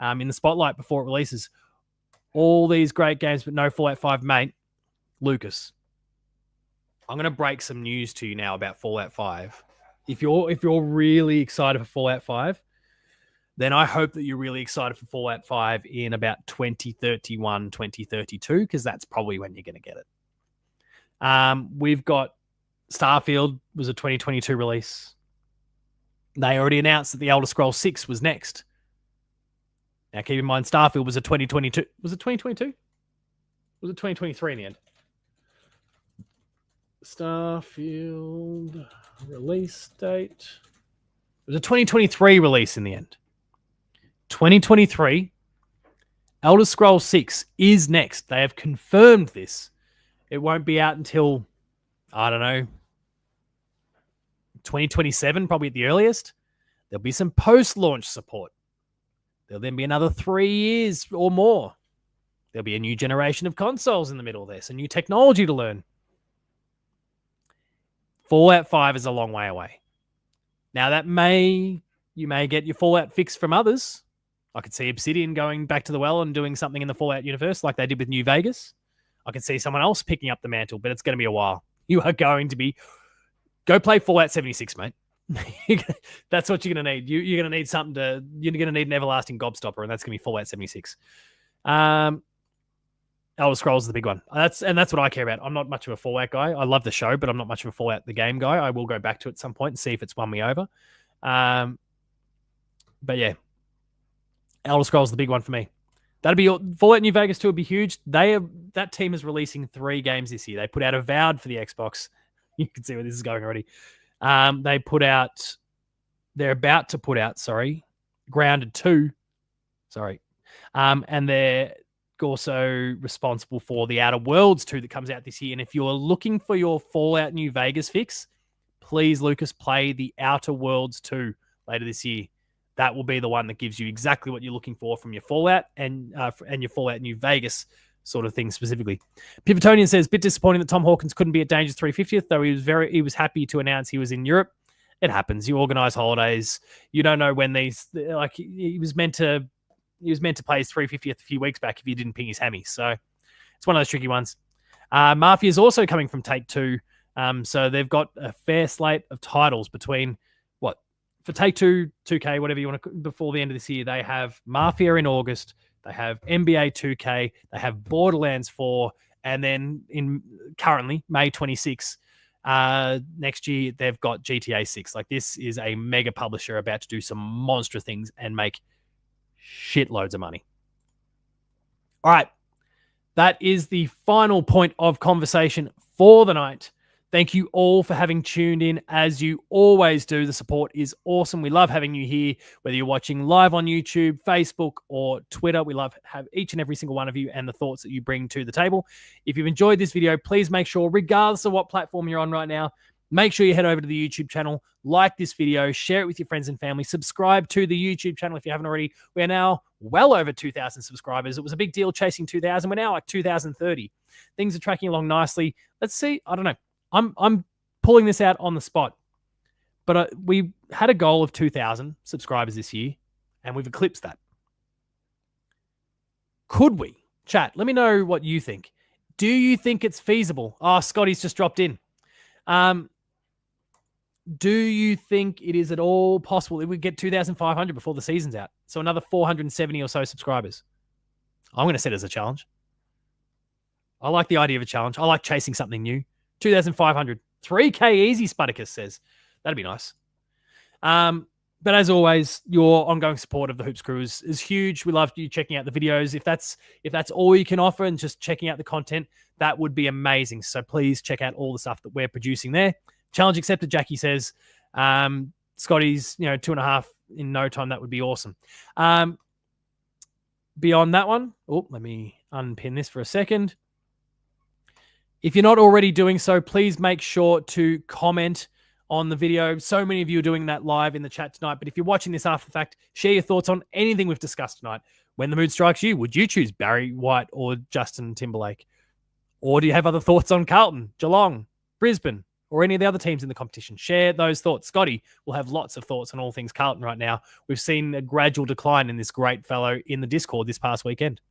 in the spotlight before it releases. All these great games, but no Fallout 5, mate. Lucas, I'm going to break some news to you now about Fallout 5. If you're really excited for Fallout 5, then I hope that you're really excited for Fallout 5 in about 2031, 2032, because that's probably when you're going to get it. We've got Starfield was a 2022 release. They already announced that the Elder Scrolls 6 was next. Now, keep in mind, Starfield was a 2022. Was it 2022? Was it 2023 in the end? Starfield release date. It was a 2023 release in the end. 2023. Elder Scrolls 6 is next. They have confirmed this. It won't be out until, I don't know, 2027, probably at the earliest. There'll be some post-launch support. There'll then be another 3 years or more. There'll be a new generation of consoles in the middle of this, a new technology to learn. Fallout 5 is a long way away. Now, you may get your Fallout fix from others. I could see Obsidian going back to the well and doing something in the Fallout universe like they did with New Vegas. I could see someone else picking up the mantle, but it's going to be a while. You are going to be... Go play Fallout 76, mate. That's what you're going to need. You're going to need something to... You're going to need an everlasting gobstopper, and that's going to be Fallout 76. Elder Scrolls is the big one. That's what I care about. I'm not much of a Fallout guy. I love the show, but I'm not much of a Fallout the game guy. I will go back to it at some point and see if it's won me over. But yeah, Elder Scrolls is the big one for me. That'll be Fallout New Vegas 2 would be huge. That team is releasing 3 games this year. They put out Avowed for the Xbox. You can see where this is going already. They're about to put out, Grounded 2. And they're also responsible for the Outer Worlds 2 that comes out this year. And if you're looking for your Fallout New Vegas fix, please, Lucas, play the Outer Worlds 2 later this year. That will be the one that gives you exactly what you're looking for from your Fallout and your Fallout New Vegas sort of thing specifically. Pivotonian says, bit disappointing that Tom Hawkins couldn't be at Dangerous 350th, though he was happy to announce he was in Europe. It happens. You organize holidays. You don't know when he was meant to play his 350th a few weeks back if he didn't ping his hammy. So it's one of those tricky ones. Mafia is also coming from Take-Two. So they've got a fair slate of titles between for Take-Two, 2K, whatever you want to, before the end of this year. They have Mafia in August. They have NBA 2K. They have Borderlands 4. And then currently May 26, next year, they've got GTA 6. Like, this is a mega publisher about to do some monstrous things and make shitloads of money. All right. That is the final point of conversation for the night. Thank you all for having tuned in, as you always do. The support is awesome. We love having you here, whether you're watching live on YouTube, Facebook, or Twitter. We love have each and every single one of you and the thoughts that you bring to the table. If you've enjoyed this video, please make sure, regardless of what platform you're on right now, make sure you head over to the YouTube channel, like this video, share it with your friends and family, subscribe to the YouTube channel if you haven't already. We're now well over 2,000 subscribers. It was a big deal chasing 2,000. We're now like 2,030. Things are tracking along nicely. Let's see. I don't know. I'm pulling this out on the spot, but we had a goal of 2,000 subscribers this year, and we've eclipsed that. Could we? Chat, let me know what you think. Do you think it's feasible? Oh, Scotty's just dropped in. Do you think it is at all possible that we get 2,500 before the season's out? So another 470 or so subscribers. I'm going to set it as a challenge. I like the idea of a challenge. I like chasing something new. 2,500. 3K easy, Sputicus says. That'd be nice. But as always, your ongoing support of the Hoops Crew is huge. We love you checking out the videos. If that's all you can offer and just checking out the content, that would be amazing. So please check out all the stuff that we're producing there. Challenge accepted, Jackie says. Scotty's, 2.5 in no time. That would be awesome. Beyond that one, let me unpin this for a second. If you're not already doing so, please make sure to comment on the video. So many of you are doing that live in the chat tonight. But if you're watching this after the fact, share your thoughts on anything we've discussed tonight. When the mood strikes you, would you choose Barry White or Justin Timberlake? Or do you have other thoughts on Carlton, Geelong, Brisbane, or any of the other teams in the competition? Share those thoughts. Scotty will have lots of thoughts on all things Carlton right now. We've seen a gradual decline in this great fellow in the Discord this past weekend.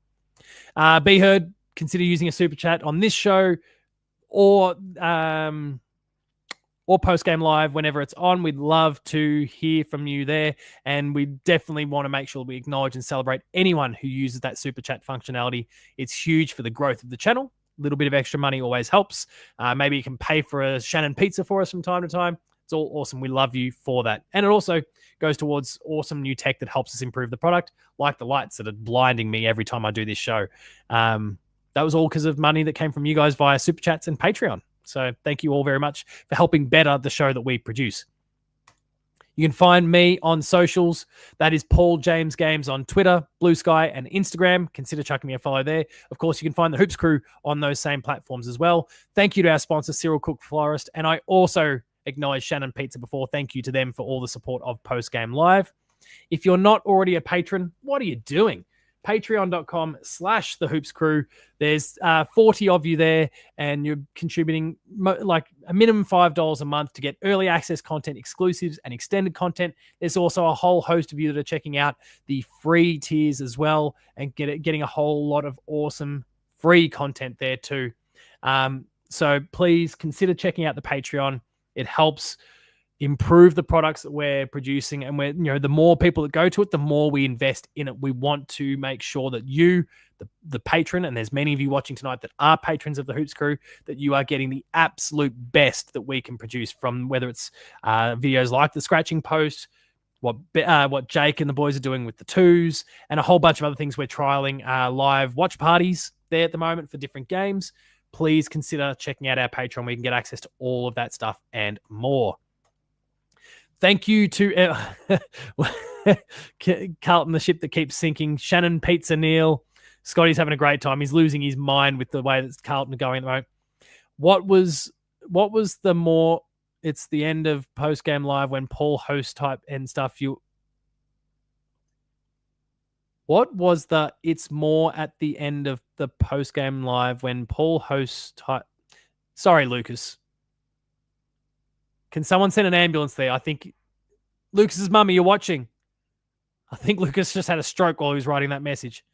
Be heard, consider using a super chat on this show or post-game live whenever it's on. We'd love to hear from you there, and we definitely want to make sure we acknowledge and celebrate anyone who uses that super chat functionality. It's huge for the growth of the channel. A little bit of extra money always helps. Maybe you can pay for a Shannon pizza for us from time to time. It's all awesome. We love you for that. And it also goes towards awesome new tech that helps us improve the product, like the lights that are blinding me every time I do this show. That was all because of money that came from you guys via super chats and Patreon. So thank you all very much for helping better the show that we produce. You can find me on socials. That is Paul James Games on Twitter, Blue Sky, and Instagram. Consider chucking me a follow there. Of course, you can find the Hoops Crew on those same platforms as well. Thank you to our sponsor, Cyril Cook Florist. And I also acknowledged Shannon Pizza before. Thank you to them for all the support of Post Game Live. If you're not already a patron, what are you doing? Patreon.com/The Hoops Crew. There's 40 of you there, and you're contributing like a minimum $5 a month to get early access content, exclusives, and extended content. There's also a whole host of you that are checking out the free tiers as well and getting a whole lot of awesome free content there too. So please consider checking out the Patreon. It helps improve the products that we're producing, and the more people that go to it, the more we invest in it. We want to make sure that you, the patron, and there's many of you watching tonight that are patrons of the Hoops Crew, that you are getting the absolute best that we can produce, from whether it's videos like the scratching post, what Jake and the boys are doing with the twos, and a whole bunch of other things. We're trialing live watch parties there at the moment for different games. Please consider checking out our Patreon. We can get access to all of that stuff and more. Thank you to Carlton, the ship that keeps sinking. Shannon Pizza Neil. Scotty's having a great time. He's losing his mind with the way that Carlton are going at the moment. What was the more? It's the end of post game live when Paul hosts type and stuff. What was the? It's more at the end of the post game live when Paul hosts type. Sorry, Lucas. Can someone send an ambulance there? I think Lucas's mummy, you're watching. I think Lucas just had a stroke while he was writing that message.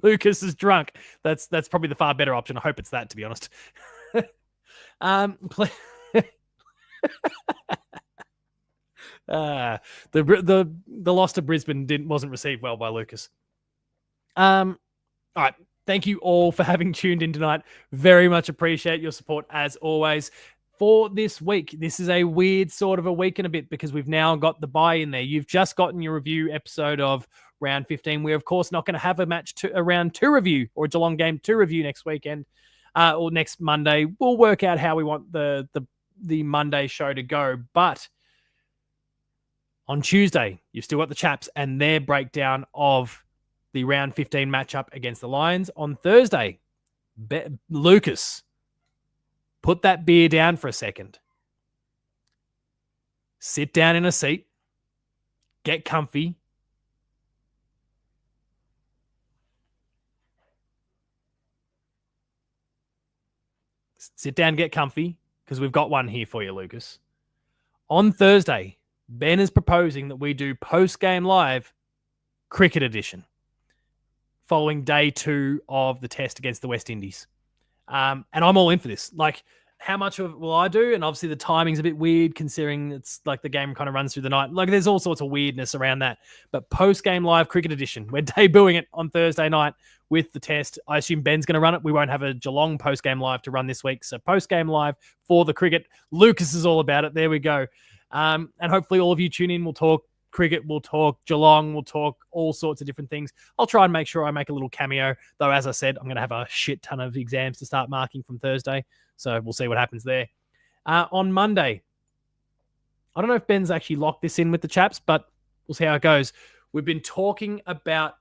Lucas is drunk. That's probably the far better option. I hope it's that, to be honest. The loss to Brisbane wasn't received well by Lucas. All right. Thank you all for having tuned in tonight. Very much appreciate your support as always. For this week, this is a weird sort of a week and a bit because we've now got the bye in there. You've just gotten your review episode of round 15. We're, of course, not going to have a round 2 review or a Geelong game 2 review next weekend or next Monday. We'll work out how we want the Monday show to go. But on Tuesday, you've still got the chaps and their breakdown of the round 15 matchup against the Lions. On Thursday, Lucas, put that beer down for a second. Sit down in a seat. Get comfy. Sit down, get comfy, because we've got one here for you, Lucas. On Thursday, Ben is proposing that we do post-game live cricket edition, following day 2 of the test against the West Indies. And I'm all in for this. Like, how much of it will I do? And obviously the timing's a bit weird considering it's like the game kind of runs through the night. Like there's all sorts of weirdness around that. But post-game live cricket edition, we're debuting it on Thursday night with the test. I assume Ben's going to run it. We won't have a Geelong post-game live to run this week. So post-game live for the cricket. Lucas is all about it. There we go. And hopefully all of you tune in. We'll talk cricket, we'll talk Geelong, we'll talk all sorts of different things. I'll try and make sure I make a little cameo. Though, as I said, I'm going to have a shit ton of exams to start marking from Thursday. So we'll see what happens there. On Monday, I don't know if Ben's actually locked this in with the chaps, but we'll see how it goes. We've been talking about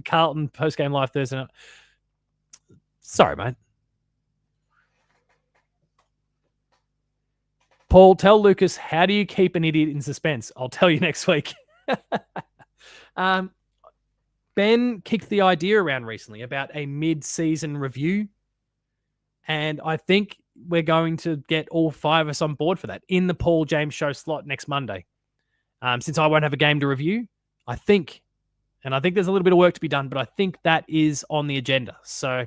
Carlton post-game live Thursday night. Sorry, mate. Paul, tell Lucas, how do you keep an idiot in suspense? I'll tell you next week. Ben kicked the idea around recently about a mid-season review. And I think we're going to get all 5 of us on board for that in the Paul James Show slot next Monday. Since I won't have a game to review, I think there's a little bit of work to be done, but I think that is on the agenda. So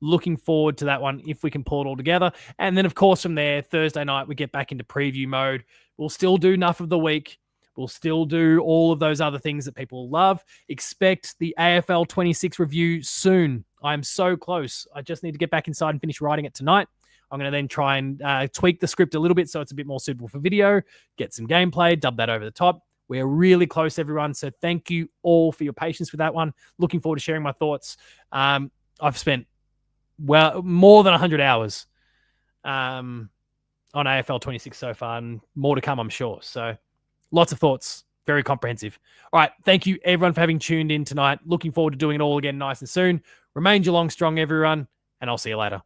looking forward to that one if we can pull it all together. And then, of course, from there, Thursday night, we get back into preview mode. We'll still do Enough of the Week. We'll still do all of those other things that people love. Expect the AFL 26 review soon. I'm so close. I just need to get back inside and finish writing it tonight. I'm going to then try and tweak the script a little bit so it's a bit more suitable for video, get some gameplay, dub that over the top. We're really close, everyone. So thank you all for your patience with that one. Looking forward to sharing my thoughts. I've spent more than 100 hours on AFL 26 so far, and more to come, I'm sure. So lots of thoughts, very comprehensive. All right, thank you everyone for having tuned in tonight. Looking forward to doing it all again nice and soon. Remain Geelong strong, everyone, and I'll see you later.